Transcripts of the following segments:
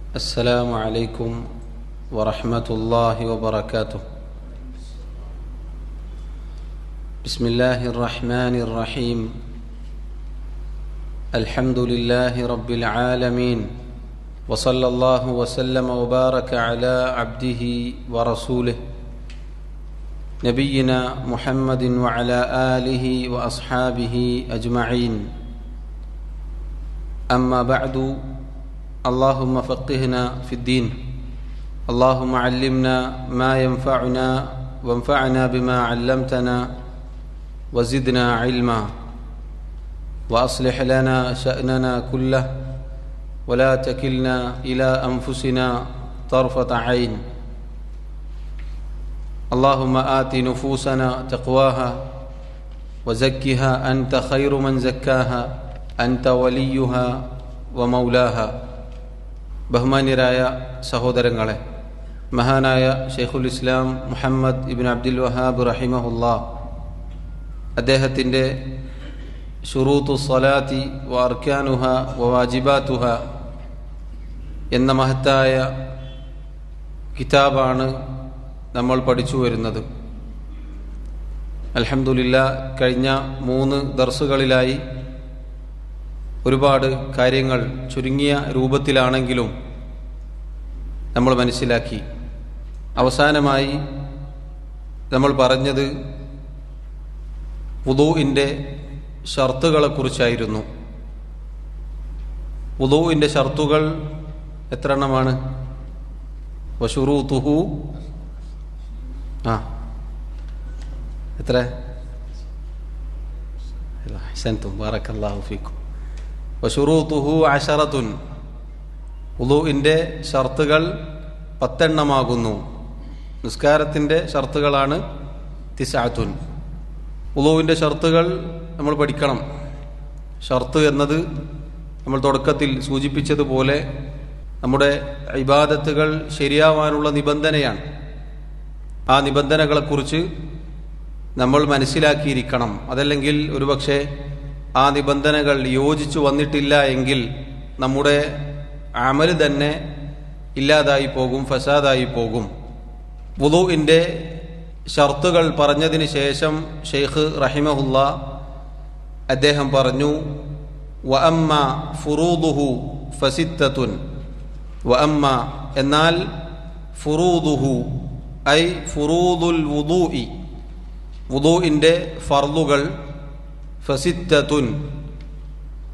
السلام عليكم ورحمة الله وبركاته. بسم الله الرحمن الرحيم. الحمد لله رب العالمين، وصلى الله وسلم وبارك على عبده ورسوله نبينا محمد وعلى آله وأصحابه أجمعين. أما بعد، اللهم فقهنا في الدين، اللهم علمنا ما ينفعنا وانفعنا بما علمتنا وزدنا علما، وأصلح لنا شأننا كله ولا تكلنا إلى أنفسنا طرفة عين. اللهم آت نفوسنا تقواها وزكها أنت خير من زكاها أنت وليها ومولاها. ബഹുമാന്യരായ സഹോദരങ്ങളെ, മഹാനായ ഷെയ്ഖുൽ ഇസ്ലാം മുഹമ്മദ് ഇബ്ൻ അബ്ദുൽ വഹാബ് റഹിമഹുല്ലാഹ് അദ്ദേഹത്തിൻ്റെ ശുറൂത്തു സ്വലാത്തി വ അർക്കാനുഹ വ വാജിബാത്തുഹ എന്ന മഹത്തായ കിതാബാണ് നമ്മൾ പഠിച്ചു വരുന്നത്. അൽഹംദുലില്ലാഹ്, കഴിഞ്ഞ 3 ദർസുകളിലായി ഒരുപാട് കാര്യങ്ങൾ ചുരുങ്ങിയ രൂപത്തിലാണെങ്കിലും നമ്മൾ മനസ്സിലാക്കി. അവസാനമായി നമ്മൾ പറഞ്ഞത് വുദൂഇൻ്റെ ഷർത്തുകളെക്കുറിച്ചായിരുന്നു. വുദൂഇൻ്റെ ഷർത്തുകൾ എത്ര എണ്ണമാണ്? വശുറൂതുഹു എത്ര? അഹ്സൻതും, ബാറക്കല്ലാഹു ഫീക്കും. വശുറൂതുഹു 10. വുദൂഇൻ്റെ ഷർത്തുകൾ 10 എണ്ണമാകുന്നു. നിസ്കാരത്തിൻ്റെ ഷർത്തുകളാണ് 9. വുദൂഇൻ്റെ ഷർത്തുകൾ നമ്മൾ പഠിക്കണം. ഷർത്ത് എന്നത് നമ്മൾ തുടക്കത്തിൽ സൂചിപ്പിച്ചതുപോലെ നമ്മുടെ ഇബാദത്തുകൾ ശരിയാവാനുള്ള നിബന്ധനയാണ്. ആ നിബന്ധനകളെക്കുറിച്ച് നമ്മൾ മനസ്സിലാക്കിയിരിക്കണം. അതല്ലെങ്കിൽ ഒരുപക്ഷെ ആ നിബന്ധനകൾ യോജിച്ചു വന്നിട്ടില്ല എങ്കിൽ നമ്മുടെ അമൽ തന്നെ ഇല്ലാതായി പോകും, ഫസാദായി പോകും. വുദൂഇൻ്റെ ഷർത്തുകൾ പറഞ്ഞതിന് ശേഷം ഷെയ്ഖ് റഹിമഹുല്ലാഹ് അദ്ദേഹം പറഞ്ഞു, വഅമ്മ ഫുറൂദുഹു ഫസിത്തത്തുൻ. വഅമ്മ എന്നാൽ ഫുറൂദുഹു ഐ ഫുറൂദുൽ വുദൂഇ, വുദൂഇൻ്റെ ഫർളുകൾ, ഫസിത്തത്തുൻ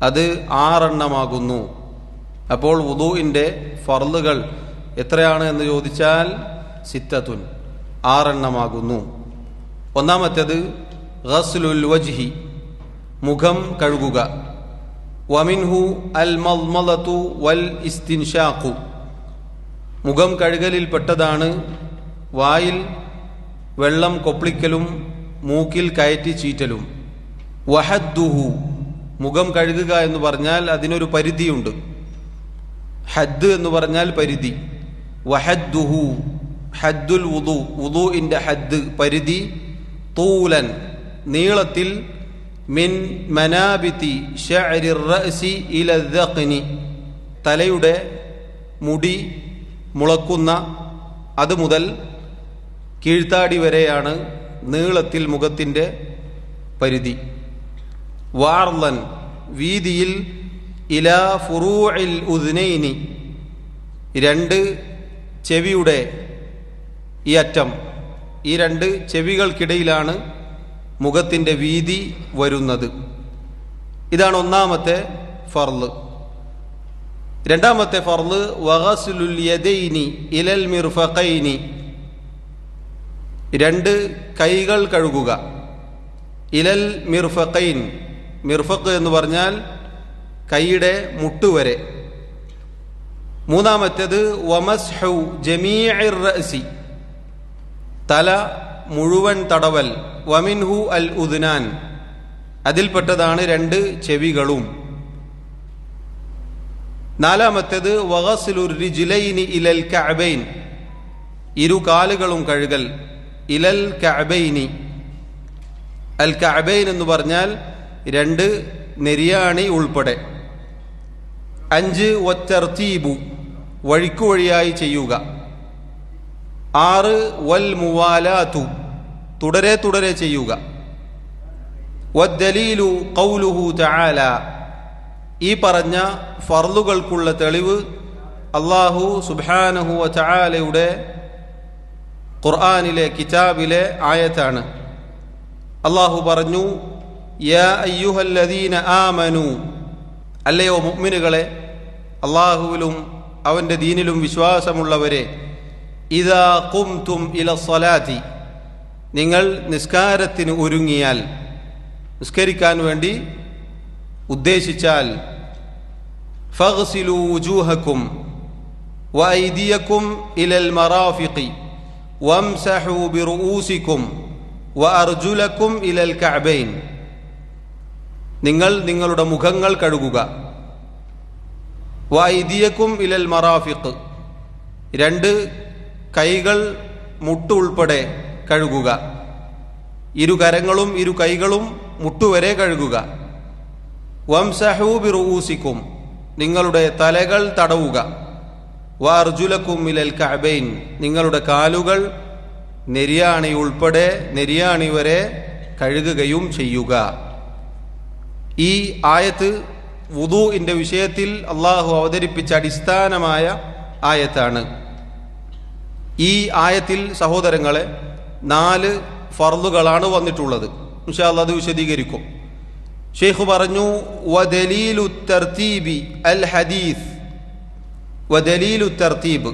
അത് 6 എണ്ണമാകുന്നു. അപ്പോൾ വുദൂഇൻ്റെ ഫർളുകൾ എത്രയാണ് എന്ന് ചോദിച്ചാൽ സിത്തത്തുൻ 6 എണ്ണമാകുന്നു. ഒന്നാമത്തേത് ഗസ്ലുൽ വജ്ഹി, മുഖം കഴുകുക. വമിൻഹു അൽ മദ്മദതു വൽ ഇസ്തിൻഷാഖു, മുഖം കഴുകലിൽപ്പെട്ടതാണ് വായിൽ വെള്ളം കൊപ്പിളിക്കലും മൂക്കിൽ കയറ്റി ചീറ്റലും. വഹദ്ദുഹു, മുഖം കഴുകുക എന്ന് പറഞ്ഞാൽ അതിനൊരു പരിധിയുണ്ട്. ഹദ് എന്ന് പറഞ്ഞാൽ പരിധി. വഹദ്ദുഹു ഹദ്ദുൽ വുദു, വുദൂഇൻ്റെ ഹദ് പരിധി. തൂലൻ നീളത്തിൽ. മിൻ മനാബിതി ശഅരിർ റഅസി ഇല ദഖ്നി, തലയുടെ മുടി മുളക്കുന്ന അത് മുതൽ കീഴ്ത്താടി വരെയാണ് നീളത്തിൽ മുഖത്തിൻ്റെ പരിധി. വാർലൻ വീതിയിൽ. ഇലാ ഫുറൂഇൽ ഉദ്നൈനി, 2 ചെവിയുടെ ഈ അറ്റം, ഈ 2 ചെവികൾക്കിടയിലാണ് മുഖത്തിൻ്റെ വീതി വരുന്നത്. ഇതാണ് ഒന്നാമത്തെ ഫർള്. രണ്ടാമത്തെ ഫർള് വഗസ്ലുൽ യദൈനി ഇലൽ മിർഫഖൈനി, 2 കൈകൾ കഴുകുക. ഇലൽ മിർഫഖൈൻ, മിർഫഖ് എന്ന് പറഞ്ഞാൽ കൈയുടെ മുട്ടുവരെ. മൂന്നാമത്തേത് വമസ്ഹു ജമീഇർ റഅസി, തല മുഴുവൻ തടവൽ. വമിൻഹു അൽ ഉദ്നാൻ, അതിൽപ്പെട്ടതാണ് 2 ചെവികളും. നാലാമത്തേത് വഗസ്ലുർ റിജ്ലൈനി ഇലൽ കഅബൈൻ, 2 കാലുകളും കഴുകൽ. ഇലൽ കഅബൈനി, അൽ കഅബൈൻ എന്ന് പറഞ്ഞാൽ 2 നെരിയാണി ഉൾപ്പെടെ. 5 വത്തർതീബു, വഴിക്കുവഴിയായി ചെയ്യുക. 6 വൽ മുവാലാതു തുടരെ തുടരെ ചെയ്യുക. വദ്ദലീലു ഖൗലുഹു തആല ഈ പറഞ്ഞ ഫർളുകൾക്കുള്ള തെളിവ് അല്ലാഹു സുബ്ഹാനഹു വ തആലയുടെ ഖുർആനിലെ കിതാബിലെ ആയത്താണ്. അല്ലാഹു പറഞ്ഞു, യാ അയ്യുഹല്ലദീന ആമനു, അല്ലയോ മുഅ്മിനുകളെ, അല്ലാഹുവിലും അവൻ്റെ ദീനിലും വിശ്വാസമുള്ളവരെ, ഇദാ ഖുംതും ഇലസ്സലാത്തി, നിങ്ങൾ നിസ്കാരത്തിന് ഒരുങ്ങിയാൽ, നിസ്കരിക്കാൻ വേണ്ടി ഉദ്ദേശിച്ചാൽ, ഫഗ്സിലു വുജൂഹക്കും വഅയ്ദിയക്കും ഇലൽ മറാഫിഖി വംസഹു ബിറുഊസിക്കും വഅർജുലക്കും ഇലൽ കഅബൈൻ, നിങ്ങൾ നിങ്ങളുടെ മുഖങ്ങൾ കഴുകുക. വഅയ്ദിയക്കും ഇലൽ മറാഫിഖ്, 2 കൈകൾ മുട്ടുൾപ്പെടെ കഴുകുക. 2 കരങ്ങളും 2 കൈകളും മുട്ടുവരെ കഴുകുക. വംസഹു ബിറുഊസിക്കും, നിങ്ങളുടെ തലകൾ തടവുക. വഅർജുലക്കും ഇലൽ കഅബൈൻ, നിങ്ങളുടെ കാലുകൾ നെരിയാണി ഉൾപ്പെടെ നെരിയാണി വരെ കഴുകുകയും ചെയ്യുക. ഈ ആയത്ത് വുദൂഇന്റെ വിഷയത്തിൽ അള്ളാഹു അവതരിപ്പിച്ച അടിസ്ഥാനമായ ആയത്താണ്. ഈ ആയത്തിൽ സഹോദരങ്ങളെ 4 ഫർളുകളാണ് വന്നിട്ടുള്ളത്. ഇൻഷാ അല്ലാഹ് അത് വിശദീകരിക്കും. ഷെയ്ഖ് പറഞ്ഞു, വദലീലു തർതീബി അൽ ഹദീസ്, വദലീലു തർതീബ്,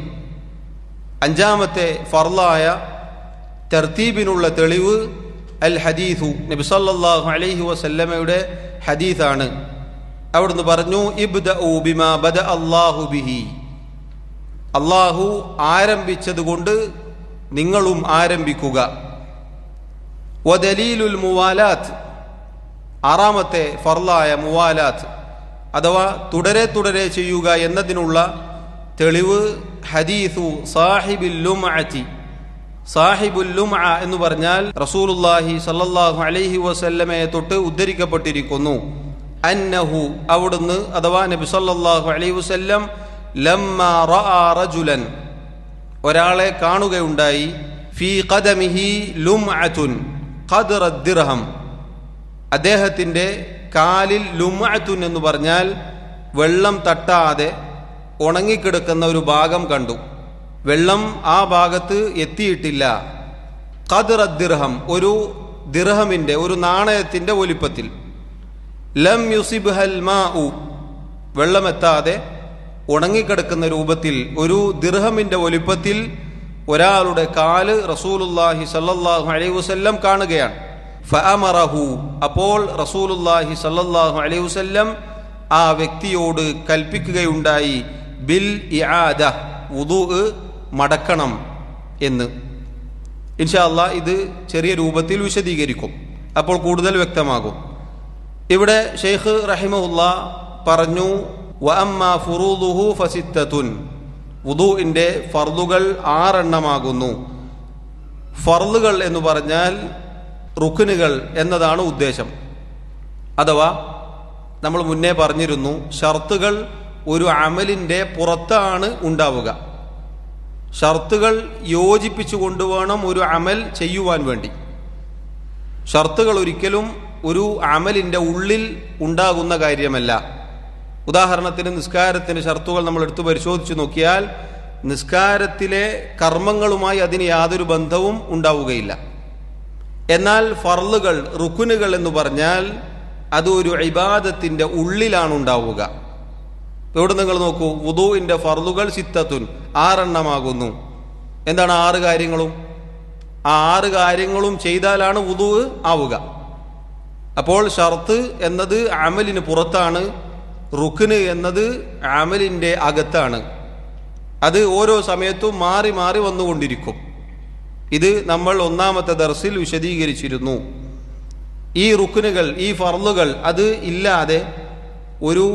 5ാമത്തെ ഫർളായ തർതീബിനുള്ള തെളിവ് അൽ ഹദീസു, നബി സല്ലല്ലാഹു അലൈഹി വസല്ലമയുടെ ഹദീസാണ്. അവിടുന്ന് പറഞ്ഞു, ഇബ്ദഉ ബിമാ ബദ അല്ലാഹു ബിഹി, അല്ലാഹു ആരംഭിച്ചതുകൊണ്ട് നിങ്ങളും ആരംഭിക്കുക. വദലീലുൽ മുവാലാത്ത്, 6ാമത്തെ ഫർളായ മുവാലാത്ത് അഥവാ തുടരെ തുടരെ ചെയ്യുക എന്നതിനുള്ള തെളിവ് ഹദീസു സാഹിബുൽ ലുംഅതി, സാഹിബുൽ ലുംഅ എന്ന് പറഞ്ഞാൽ റസൂലുള്ളാഹി സ്വല്ലല്ലാഹു അലൈഹി വസല്ലമയെ തൊട്ട് ഉദ്ധരിക്കപ്പെട്ടിരിക്കുന്നു. അന്നഹു, അവിടുന്ന് അഥവാ നബി സല്ലല്ലാഹു അലൈഹി വസല്ലം, ലമ്മാ റഅ റജുലൻ, ഒരാളെ കാണുകയുണ്ടായി, ഫീ ഖദമിഹി ലുംഅതുൻ ഖദ്റ ദിർഹം, അദ്ദേഹത്തിൻ്റെ കാലിൽ ലുംഅതുൻ എന്ന് പറഞ്ഞാൽ വെള്ളം തട്ടാതെ ഉണങ്ങിക്കിടക്കുന്ന ഒരു ഭാഗം കണ്ടു. വെള്ളം ആ ഭാഗത്ത് എത്തിയിട്ടില്ല. ഖദ്റ ദിർഹം, ഒരു ദിർഹമിൻ്റെ, ഒരു നാണയത്തിൻ്റെ വലിപ്പത്തിൽ. ലം യുസിബ്ഹൽ മാഉ, വെള്ളമെത്താതെ ഉണങ്ങിക്കിടക്കുന്ന രൂപത്തിൽ ഒരു ദിർഹമിൻ്റെ വലിപ്പത്തിൽ ഒരാളുടെ കാല് റസൂലുള്ളാഹി സ്വല്ലല്ലാഹു അലൈഹി വസല്ലം കാണുകയാണ്. ഫഅമറഹു, അപ്പോൾ റസൂലുള്ളാഹി സ്വല്ലല്ലാഹു അലൈഹി വസല്ലം ആ വ്യക്തിയോട് കൽപ്പിക്കുകയുണ്ടായി, ബിൽ ഇആദ, വുദൂ മടക്കണം എന്ന്. ഇൻഷാ അല്ലാഹ് ഇത് ചെറിയ രൂപത്തിൽ വിശദീകരിക്കും, അപ്പോൾ കൂടുതൽ വ്യക്തമാകും. ഇവിടെ ഷെയ്ഖ് റഹിമഹുല്ലാഹ് പറഞ്ഞു, വഅമ്മാ ഫുറൂദുഹു ഫസിത്തത്തുൻ, വുദൂഇന്റെ ഫർളുകൾ 6 എണ്ണമാകുന്നു. ഫർളുകൾ എന്ന് പറഞ്ഞാൽ റുക്നുകൾ എന്നതാണ് ഉദ്ദേശം. അഥവാ നമ്മൾ മുന്നേ പറഞ്ഞിരുന്നു, ഷർത്തുകൾ ഒരു അമലിൻ്റെ പുറത്താണ് ഉണ്ടാവുക. ഷർത്തുകൾ യോജിപ്പിച്ചു കൊണ്ടുവേണം ഒരു അമൽ ചെയ്യുവാൻ വേണ്ടി. ഷർത്തുകൾ ഒരിക്കലും ഒരു അമലിൻ്റെ ഉള്ളിൽ ഉണ്ടാകുന്ന കാര്യമല്ല. ഉദാഹരണത്തിന് നിസ്കാരത്തിൻ്റെ ഷർത്തുകൾ നമ്മൾ എടുത്തു പരിശോധിച്ച് നോക്കിയാൽ നിസ്കാരത്തിലെ കർമ്മങ്ങളുമായി അതിന് യാതൊരു ബന്ധവും ഉണ്ടാവുകയില്ല. എന്നാൽ ഫർളുകൾ, റുക്കുനുകൾ എന്ന് പറഞ്ഞാൽ അത് ഒരു ഇബാദത്തിൻ്റെ ഉള്ളിലാണ് ഉണ്ടാവുക. ഇവിടെ നിങ്ങൾ നോക്കൂ, വുദൂഇന്റെ ഫർളുകൾ സിത്തത്തുൻ, 6 എണ്ണമാകുന്നു. എന്താണ് 6 കാര്യങ്ങളും? ആ 6 കാര്യങ്ങളും ചെയ്താലാണ് വുദൂ ആവുക. അപ്പോൾ ഷർത്ത് എന്നത് അമലിന് പുറത്താണ്, റുക്ന് എന്നത് അമലിൻ്റെ അകത്താണ്. അത് ഓരോ സമയത്തും മാറി മാറി വന്നുകൊണ്ടിരിക്കും. ഇത് നമ്മൾ 1ാമത്തെ ദർസിൽ വിശദീകരിച്ചിരുന്നു. ഈ റുക്നുകൾ, ഈ ഫർളുകൾ, അത് ഇല്ലാതെ ഒരു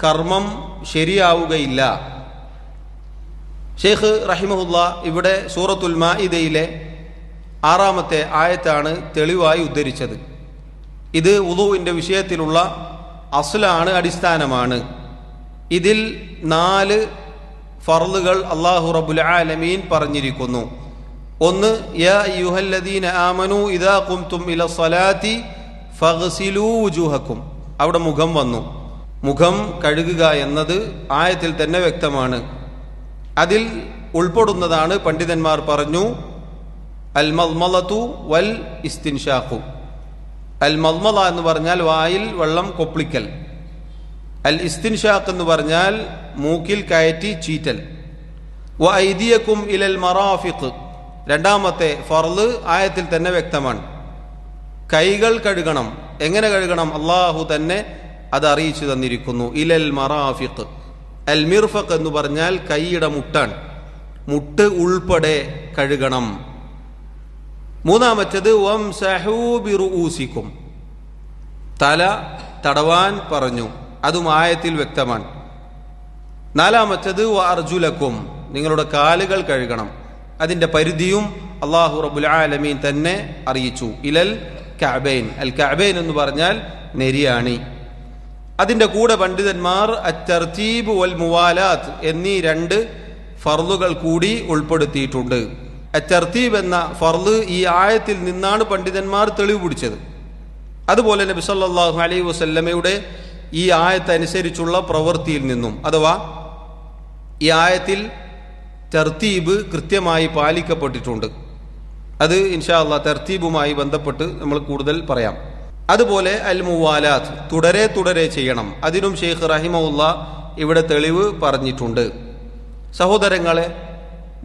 കർമ്മം ശരിയാവുകയില്ല. ഷെയ്ഖ് റഹിമഹുല്ലാഹ് ഇവിടെ സൂറത്തുൽ മാഇദയിലെ 6ാമത്തെ ആയത്താണ് തെളിവായി ഉദ്ധരിച്ചത്. ഇത് വുദൂഇന്റെ വിഷയത്തിലുള്ള അസ്ലാണ്, അടിസ്ഥാനമാണ്. ഇതിൽ 4 ഫർളുകൾ അല്ലാഹു റബ്ബുൽ ആലമീൻ പറഞ്ഞിരിക്കുന്നു. ഒന്ന്, യാ അയ്യുഹല്ലദീന ആമനൂ ഇദാ ഖുംതും ഇലസ്സലാത്തി ഫഗ്സിലൂ വുജൂഹക്കും. അവിടെ മുഖം വന്നു. മുഖം കഴുകുക എന്നത് ആയത്തിൽ തന്നെ വ്യക്തമാണ്. അതിൽ ഉൾപ്പെടുന്നതാണ് പണ്ഡിതന്മാർ പറഞ്ഞു അൽ മദ്മളതു വൽ ഇസ്തിൻഷാഖു. അൽ മദ്മള എന്ന് പറഞ്ഞാൽ വായിൽ വെള്ളം കൊപ്പിളിക്കൽ. അൽ ഇസ്തിൻഷാഖ് എന്ന് പറഞ്ഞാൽ മൂക്കിൽ കയറ്റി ചീറ്റൽ. വ ഐദിയക്കും ഇലൽ മറാഫിഖ്. രണ്ടാമത്തെ ഫർള് ആയത്തിൽ തന്നെ വ്യക്തമാണ്. കൈകൾ കഴുകണം. എങ്ങനെ കഴുകണം? അള്ളാഹു തന്നെ അത് അറിയിച്ചു തന്നിരിക്കുന്നു. ഇലൽ മറാഫിഖ്. അൽ മിർഫഖ് എന്ന് പറഞ്ഞാൽ കൈയുടെ മുട്ടാണ്. മുട്ട് ഉൾപ്പെടെ കഴുകണം. മൂന്നാമത്തേത് വംസഹൂ ബിറുഊസിക്കും. തല തടവാൻ പറഞ്ഞു. അതും ആയത്തിൽ വ്യക്തമാണ്. നാലാമത്തേത് വ അർജുലക്കും. നിങ്ങളുടെ കാലുകൾ കഴുകണം. അതിന്റെ പരിധിയും അല്ലാഹു റബ്ബുൽ ആലമീൻ തന്നെ അറിയിച്ചു. ഇലൽ കഅബൈൻ. അൽ കഅബൈൻ എന്ന് പറഞ്ഞാൽ നെരിയാണി. അതിന്റെ കൂടെ പണ്ഡിതന്മാർ അത്തർതീബ് വൽ മുവാലാത്ത് എന്നീ രണ്ട് ഫർളുകൾ കൂടി ഉൾപ്പെടുത്തിയിട്ടുണ്ട്. അത്തർതീബ് എന്ന ഫർള് ഈ ആയത്തിൽ നിന്നാണ് പണ്ഡിതന്മാർ തെളിവ് പിടിച്ചത്. അതുപോലെ നബി സല്ലല്ലാഹു അലൈഹി വസല്ലമയുടെ ഈ ആയത്തനുസരിച്ചുള്ള പ്രവൃത്തിയിൽ നിന്നും, അഥവാ ഈ ആയത്തിൽ തർത്തീബ് കൃത്യമായി പാലിക്കപ്പെട്ടിട്ടുണ്ട്. അത് ഇൻഷാ അല്ലാഹ് തർത്തീബുമായി ബന്ധപ്പെട്ട് നമ്മൾ കൂടുതൽ പറയാം. അതുപോലെ അൽ മുവാലാത്ത്, തുടരെ തുടരെ ചെയ്യണം. അതിനും ഷെയ്ഖ് റഹിമഹുല്ലാ ഇവിടെ തെളിവ് പറഞ്ഞിട്ടുണ്ട്. സഹോദരങ്ങളെ,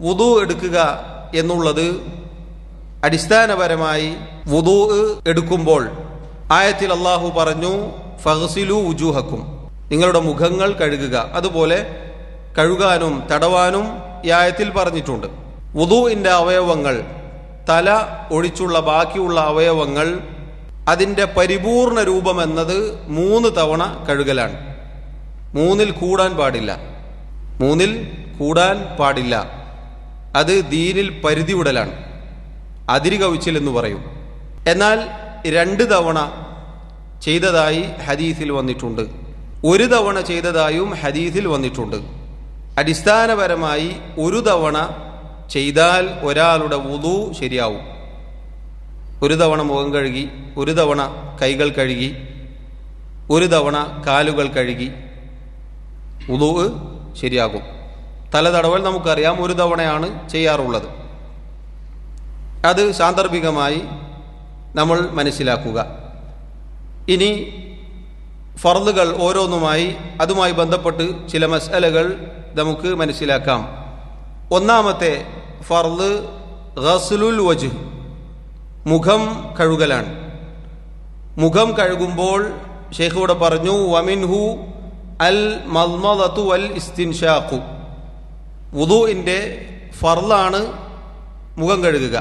വുദൂ എടുക്കുക എന്നുള്ളത് അടിസ്ഥാനപരമായി വുദൂ എടുക്കുമ്പോൾ ആയത്തിൽ അല്ലാഹു പറഞ്ഞു ഫഗ്സിലു വുജൂഹക്കും, നിങ്ങളുടെ മുഖങ്ങൾ കഴുകുക. അതുപോലെ കഴുകാനും തടവാനും ഈ ആയത്തിൽ പറഞ്ഞിട്ടുണ്ട്. വുദൂഇന്റെ അവയവങ്ങൾ, തല ഒഴിച്ചുള്ള ബാക്കിയുള്ള അവയവങ്ങൾ, അതിൻ്റെ പരിപൂർണ രൂപം എന്നത് 3 തവണ കഴുകലാണ്. 3-ൽ കൂടാൻ പാടില്ല. 3-ൽ കൂടാൻ പാടില്ല. അത് ദീനിൽ പരിധി വിടലാണ്. അതിരി കവിച്ചിൽ എന്ന് പറയും. എന്നാൽ 2 തവണ ചെയ്തതായി ഹദീസിൽ വന്നിട്ടുണ്ട്. 1 തവണ ചെയ്തതായും ഹദീസിൽ വന്നിട്ടുണ്ട്. അടിസ്ഥാനപരമായി 1 തവണ ചെയ്താൽ ഒരാളുടെ വുദൂ ശരിയാവും. 1 തവണ മുഖം കഴുകി, 1 തവണ കൈകൾ കഴുകി, 1 തവണ കാലുകൾ കഴുകി വുദൂ ശരിയാകും. തല തടവൽ നമുക്കറിയാം 1 തവണയാണ് ചെയ്യാറുള്ളത്. അത് സാന്ദർഭികമായി നമ്മൾ മനസ്സിലാക്കുക. ഇനി ഫർളുകൾ ഓരോന്നുമായി അതുമായി ബന്ധപ്പെട്ട് ചില മസ്അലകൾ നമുക്ക് മനസ്സിലാക്കാം. ഒന്നാമത്തെ ഫർള് ഗസ്ലുൽ വജ്ഹ്, മുഖം കഴുകലാണ്. മുഖം കഴുകുമ്പോൾ ശൈഖ് ഇവിടെ പറഞ്ഞു വമിൻഹു അൽ മദ്മദതു വൽ ഇസ്തിൻഷാഖു. വുദൂഇന്റെ ഫർളാണ് മുഖം കഴുകുക.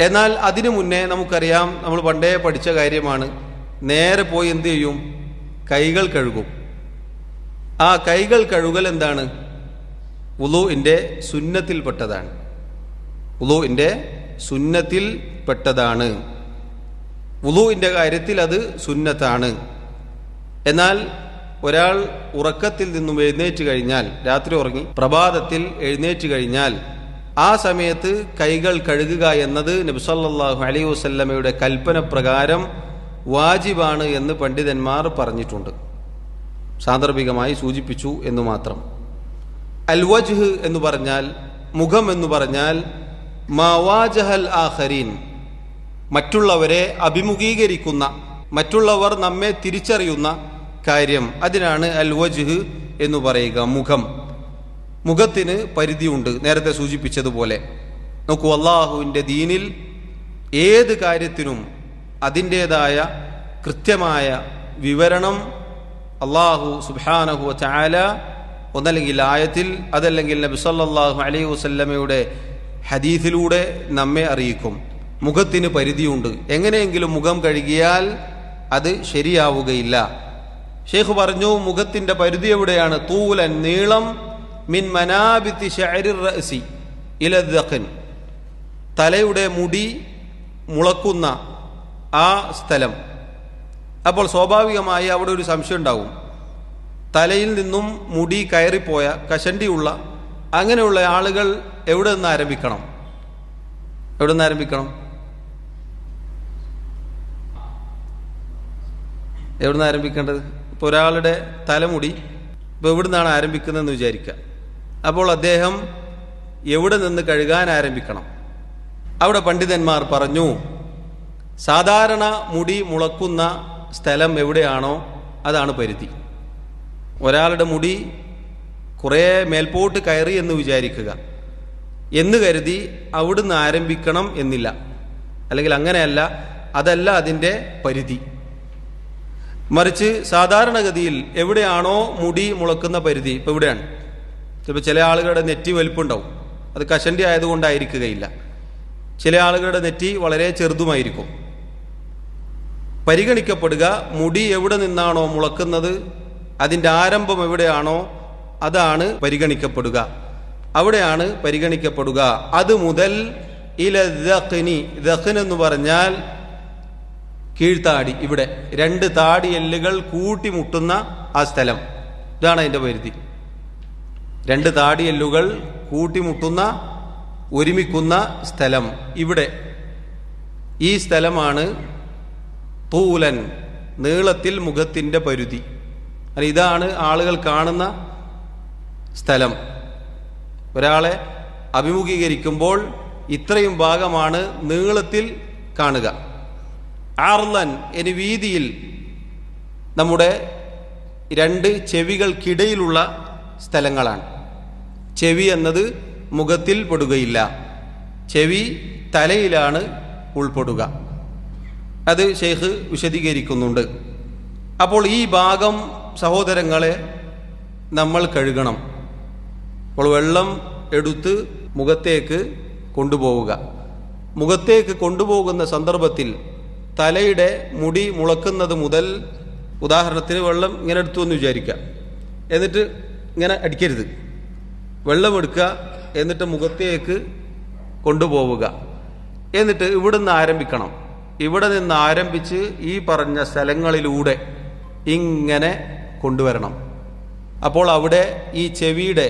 എന്നാൽ അതിനു മുന്നേ നമുക്കറിയാം, നമ്മൾ പണ്ടേ പഠിച്ച കാര്യമാണ്, നേരെ പോയി എന്ത് ചെയ്യും? കൈകൾ കഴുകും. ആ കൈകൾ കഴുകൽ എന്താണ്? വുദൂഇന്റെ സുന്നത്തിൽപ്പെട്ടതാണ്. വുദൂഇന്റെ സുന്നത്തിൽപ്പെട്ടതാണ്. വുദൂഇന്റെ കാര്യത്തിൽ അത് സുന്നത്താണ്. എന്നാൽ ഒരാൾ ഉറക്കത്തിൽ നിന്നും എഴുന്നേറ്റ് കഴിഞ്ഞാൽ, രാത്രി ഉറങ്ങി പ്രഭാതത്തിൽ എഴുന്നേറ്റ് കഴിഞ്ഞാൽ ആ സമയത്ത് കൈകൾ കഴുകുക എന്നത് നബി സല്ലല്ലാഹു അലൈഹി വസല്ലമയുടെ കൽപ്പന പ്രകാരം വാജിബാണ് എന്ന് പണ്ഡിതന്മാർ പറഞ്ഞിട്ടുണ്ട്. സാന്ദർഭികമായി സൂചിപ്പിച്ചു എന്ന് മാത്രം. അൽ വജ്ഹ് എന്ന് പറഞ്ഞാൽ, മുഖം എന്ന് പറഞ്ഞാൽ മാവാജഹൽ ആഖരീൻ, മറ്റുള്ളവരെ അഭിമുഖീകരിക്കുന്ന, മറ്റുള്ളവർ നമ്മെ തിരിച്ചറിയുന്ന കാര്യം, അതിനാണ് അൽ വജ്ഹ് എന്ന് പറയുക. മുഖം, മുഖത്തിന് പരിധിയുണ്ട്. നേരത്തെ സൂചിപ്പിച്ചതുപോലെ നോക്കൂ, അല്ലാഹുവിൻ്റെ ദീനിൽ ഏത് കാര്യത്തിനും അതിൻ്റെതായ കൃത്യമായ വിവരണം അല്ലാഹു സുബ്ഹാനഹു വ തആല ഒന്നല്ലെങ്കിൽ ആയത്തിൽ, അതല്ലെങ്കിൽ നബി സല്ലല്ലാഹു അലൈഹി വസല്ലമയുടെ ഹദീസിലൂടെ നമ്മെ അറിയിക്കും. മുഖത്തിന് പരിധിയുണ്ട്. എങ്ങനെയെങ്കിലും മുഖം കഴുകിയാൽ അത് ശരിയാവുകയില്ല. ഷെയ്ഖ് പറഞ്ഞു, മുഖത്തിന്റെ പരിധി എവിടെയാണ്? തൂലൻ, നീളം, മിൻ മനാബിത്തി ശഅരിർ റഅസി ഇല ദഖൻ, തലയുടെ മുടി മുളക്കുന്ന ആ സ്ഥലം. അപ്പോൾ സ്വാഭാവികമായി അവിടെ ഒരു സംശയം ഉണ്ടാവും. തലയിൽ നിന്നും മുടി കയറിപ്പോയ കഷണ്ടിയുള്ള അങ്ങനെയുള്ള ആളുകൾ എവിടെ നിന്ന് ആരംഭിക്കണം? എവിടെ നിന്ന് ആരംഭിക്കണം? എവിടെ നിന്ന് ആരംഭിക്കേണ്ടത്? ഇപ്പോൾ ഒരാളുടെ തലമുടി ഇപ്പോൾ എവിടെ നിന്നാണ് ആരംഭിക്കുന്നതെന്ന് വിചാരിക്കുക. അപ്പോൾ അദ്ദേഹം എവിടെ നിന്ന് കഴുകാൻ ആരംഭിക്കണം? അവിടെ പണ്ഡിതന്മാർ പറഞ്ഞു, സാധാരണ മുടി മുളക്കുന്ന സ്ഥലം എവിടെയാണോ അതാണ് പരിധി. ഒരാളുടെ മുടി കുറേ മേൽപോട്ട് കയറി എന്ന് വിചാരിക്കുക, എന്ന് കരുതി അവിടുന്ന് ആരംഭിക്കണം എന്നില്ല. അല്ലെങ്കിൽ അങ്ങനെയല്ല, അതല്ല അതിൻ്റെ പരിധി. മറിച്ച് സാധാരണഗതിയിൽ എവിടെയാണോ മുടി മുളക്കുന്ന പരിധി, ഇപ്പം ഇവിടെയാണ്. ചിലപ്പോൾ ചില ആളുകളുടെ നെറ്റി വലിപ്പുണ്ടാവും, അത് കഷണ്ടി ആയതുകൊണ്ടായിരിക്കുകയില്ല. ചില ആളുകളുടെ നെറ്റി വളരെ ചെറുതുമായിരിക്കും. പരിഗണിക്കപ്പെടുക മുടി എവിടെ നിന്നാണോ മുളക്കുന്നത്, അതിൻ്റെ ആരംഭം എവിടെയാണോ അതാണ് പരിഗണിക്കപ്പെടുക, അവിടെയാണ് പരിഗണിക്കപ്പെടുക. അത് മുതൽ ഇല ദഖ്നി, ദഖ്ൻ എന്ന് പറഞ്ഞാൽ കീഴ്ത്താടി, ഇവിടെ 2 താടി എല്ലുകൾ കൂട്ടിമുട്ടുന്ന ആ സ്ഥലം, ഇതാണ് അതിൻ്റെ പരിധി. 2 താടി എല്ലുകൾ കൂട്ടിമുട്ടുന്ന ഒരുമിക്കുന്ന സ്ഥലം, ഇവിടെ ഈ സ്ഥലമാണ് തൂലൻ, നീളത്തിൽ മുഖത്തിൻ്റെ പരിധി. ഇതാണ് ആളുകൾ കാണുന്ന സ്ഥലം. ഒരാളെ അഭിമുഖീകരിക്കുമ്പോൾ ഇത്രയും ഭാഗമാണ് നീളത്തിൽ കാണുക. ആർലൻ, ഇനി വീതിയിൽ നമ്മുടെ 2 ചെവികൾക്കിടയിലുള്ള സ്ഥലങ്ങളാണ്. ചെവി എന്നത് മുഖത്തിൽ പെടുകയില്ല, ചെവി തലയിലാണ് ഉൾപ്പെടുക. അത് ഷെയ്ഖ് വിശദീകരിക്കുന്നുണ്ട്. അപ്പോൾ ഈ ഭാഗം സഹോദരങ്ങളെ നമ്മൾ കഴുകണം. അപ്പോൾ വെള്ളം എടുത്ത് മുഖത്തേക്ക് കൊണ്ടുപോവുക. മുഖത്തേക്ക് കൊണ്ടുപോകുന്ന സന്ദർഭത്തിൽ തലയുടെ മുടി മുളക്കുന്നത് മുതൽ, ഉദാഹരണത്തിന് വെള്ളം ഇങ്ങനെ എടുത്തു എന്ന് വിചാരിക്കുക, എന്നിട്ട് ഇങ്ങനെ അടിക്കരുത്. വെള്ളം എടുക്കുക, എന്നിട്ട് മുഖത്തേക്ക് കൊണ്ടുപോവുക. എന്നിട്ട് ഇവിടുന്ന് ആരംഭിക്കണം. ഇവിടെ നിന്ന് ആരംഭിച്ച് ഈ പറഞ്ഞ സ്ഥലങ്ങളിലൂടെ ഇങ്ങനെ കൊണ്ടുവരണം. അപ്പോൾ അവിടെ ഈ ചെവിയുടെ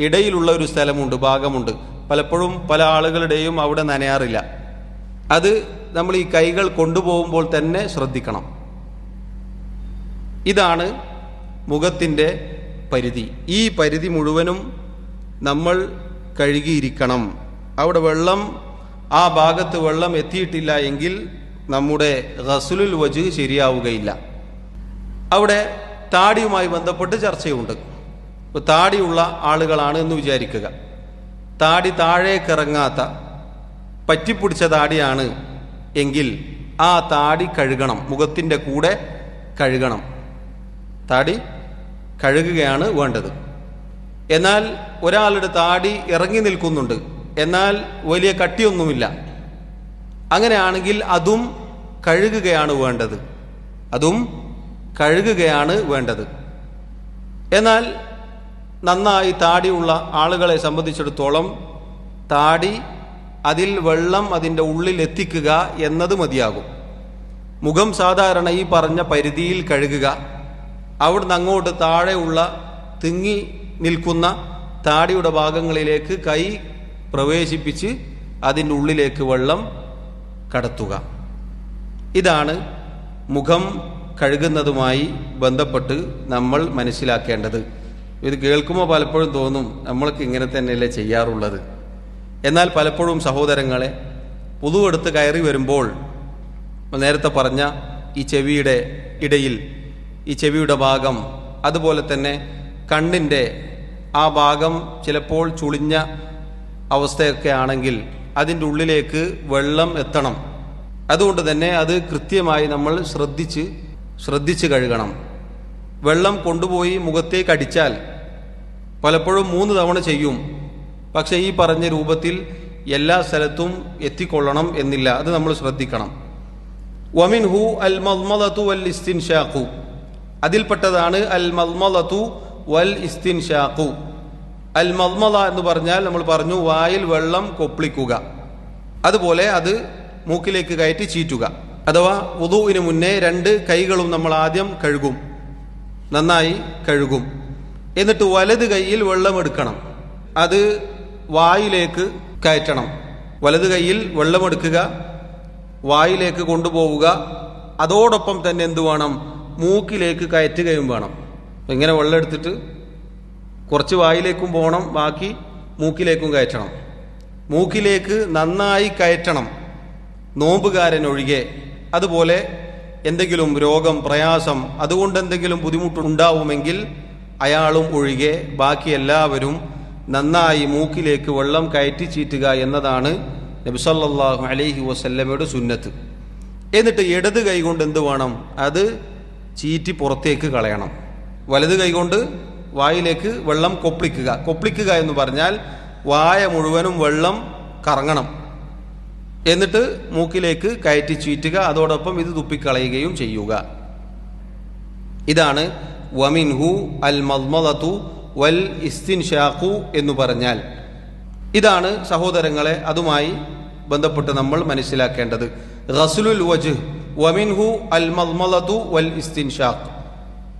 ഇടയിലുള്ള ഒരു സ്ഥലമുണ്ട്, ഭാഗമുണ്ട്. പലപ്പോഴും പല ആളുകളുടെയും അവിടെ നനയാറില്ല. അത് നമ്മൾ ഈ കൈകൾ കൊണ്ടുപോകുമ്പോൾ തന്നെ ശ്രദ്ധിക്കണം. ഇതാണ് മുഖത്തിൻ്റെ പരിധി. ഈ പരിധി മുഴുവനും നമ്മൾ കഴുകിയിരിക്കണം. അവിടെ വെള്ളം, ആ ഭാഗത്ത് വെള്ളം എത്തിയിട്ടില്ല എങ്കിൽ നമ്മുടെ ഗസ്ലുൽ വജ്ഹ് ശരിയാവുകയില്ല. അവിടെ താടിയുമായി ബന്ധപ്പെട്ട് ചർച്ചയുണ്ട്. ഇപ്പോൾ താടിയുള്ള ആളുകളാണ് എന്ന് വിചാരിക്കുക, താടി താഴേക്കിറങ്ങാത്ത പറ്റിപ്പിടിച്ച താടിയാണ് എങ്കിൽ ആ താടി കഴുകണം, മുഖത്തിൻ്റെ കൂടെ കഴുകണം. താടി കഴുകുകയാണ് വേണ്ടത്. എന്നാൽ ഒരാളുടെ താടി ഇറങ്ങി നിൽക്കുന്നുണ്ട്, എന്നാൽ വലിയ കട്ടിയൊന്നുമില്ല, അങ്ങനെയാണെങ്കിൽ അതും കഴുകുകയാണ് വേണ്ടത്, അതും കഴുകുകയാണ് വേണ്ടത്. എന്നാൽ നന്നായി താടിയുള്ള ആളുകളെ സംബന്ധിച്ചിടത്തോളം താടി, അതിൽ വെള്ളം അതിൻ്റെ ഉള്ളിൽ എത്തിക്കുക എന്നത് മതിയാകും. മുഖം സാധാരണ ഈ പറഞ്ഞ പരിധിയിൽ കഴുകുക, അവിടുന്ന് അങ്ങോട്ട് താഴെയുള്ള തിങ്ങി നിൽക്കുന്ന താടിയുടെ ഭാഗങ്ങളിലേക്ക് കൈ പ്രവേശിപ്പിച്ച് അതിൻ്റെ ഉള്ളിലേക്ക് വെള്ളം കടത്തുക. ഇതാണ് മുഖം കഴുകുന്നതുമായി ബന്ധപ്പെട്ട് നമ്മൾ മനസ്സിലാക്കേണ്ടത്. ഇത് കേൾക്കുമ്പോൾ പലപ്പോഴും തോന്നും നമ്മൾക്ക് ഇങ്ങനെ തന്നെയല്ലേ ചെയ്യാറുള്ളത്. എന്നാൽ പലപ്പോഴും സഹോദരങ്ങളെ, പുതുവെടുത്ത് കയറി വരുമ്പോൾ നേരത്തെ പറഞ്ഞ ഈ ചെവിയുടെ ഇടയിൽ, ഈ ചെവിയുടെ ഭാഗം, അതുപോലെ തന്നെ കണ്ണിൻ്റെ ആ ഭാഗം ചിലപ്പോൾ ചുളിഞ്ഞ അവസ്ഥയൊക്കെ ആണെങ്കിൽ അതിൻ്റെ ഉള്ളിലേക്ക് വെള്ളം എത്തണം. അതുകൊണ്ട് തന്നെ അത് കൃത്യമായി നമ്മൾ ശ്രദ്ധിച്ച് കഴുകണം. വെള്ളം കൊണ്ടുപോയി മുഖത്തേക്ക് അടിച്ചാൽ പലപ്പോഴും 3 തവണ ചെയ്യും. പക്ഷെ ഈ പറഞ്ഞ രൂപത്തിൽ എല്ലാ സ്ഥലത്തും എത്തിക്കൊള്ളണം എന്നില്ല, അത് നമ്മൾ ശ്രദ്ധിക്കണം. വമിൻഹു അൽ മദ്മദതു വൽ ഇസ്തിൻഷാഖു, അതിൽപ്പെട്ടതാണ് അൽ മദ്മദതു വൽ ഇസ്തിൻഷാഖു. അൽ മദ്മദ എന്ന് പറഞ്ഞാൽ നമ്മൾ പറഞ്ഞു വായിൽ വെള്ളം കൊപ്പിളിക്കുക, അതുപോലെ അത് മൂക്കിലേക്ക് കയറ്റി ചീറ്റുക. അഥവാ വുദൂഇന് മുന്നേ 2 കൈകളും നമ്മൾ ആദ്യം കഴുകും. നന്നായി കഴുകും. എന്നിട്ട് വലത് കൈയിൽ വെള്ളം എടുക്കണം, അത് വായിലേക്ക് കയറ്റണം. വലത് കൈയിൽ വെള്ളമെടുക്കുക, വായിലേക്ക് കൊണ്ടുപോവുക. അതോടൊപ്പം തന്നെ എന്ത് വേണം? മൂക്കിലേക്ക് കയറ്റുകയും വേണം. ഇങ്ങനെ വെള്ളം എടുത്തിട്ട് കുറച്ച് വായിലേക്കും പോകണം, ബാക്കി മൂക്കിലേക്കും കയറ്റണം. മൂക്കിലേക്ക് നന്നായി കയറ്റണം, നോമ്പുകാരനൊഴികെ. അതുപോലെ എന്തെങ്കിലും രോഗം, പ്രയാസം, അതുകൊണ്ട് എന്തെങ്കിലും ബുദ്ധിമുട്ടുണ്ടാവുമെങ്കിൽ അയാളും ഒഴികെ ബാക്കി എല്ലാവരും നന്നായി മൂക്കിലേക്ക് വെള്ളം കയറ്റി ചീറ്റുക എന്നതാണ് നബി സല്ലല്ലാഹു അലൈഹി വസല്ലമയുടെ സുന്നത്ത്. എന്നിട്ട് ഇടത് കൈ കൊണ്ട് എന്ത് വേണം? അത് ചീറ്റി പുറത്തേക്ക് കളയണം. വലത് കൈ കൊണ്ട് വായിലേക്ക് വെള്ളം കൊപ്പിളിക്കുക. കൊപ്പിളിക്കുക എന്ന് പറഞ്ഞാൽ വായ മുഴുവനും വെള്ളം കറങ്ങണം, എന്നിട്ട് മൂക്കിലേക്ക് കയറ്റി ചീറ്റുക. അതോടൊപ്പം ഇത് തുപ്പിക്കളയുകയും ചെയ്യുക. ഇതാണ് വമിൻഹു അൽ മദ്മദതു വൽ ഇസ്തിൻഷാഖു എന്ന് പറഞ്ഞാൽ. ഇതാണ് സഹോദരങ്ങളെ അതുമായി ബന്ധപ്പെട്ട് നമ്മൾ മനസ്സിലാക്കേണ്ടത്. ഗസ്ലുൽ വജ്ഹ് വമിൻഹു അൽ മദ്മദതു വൽ ഇസ്തിൻഷാഖ്.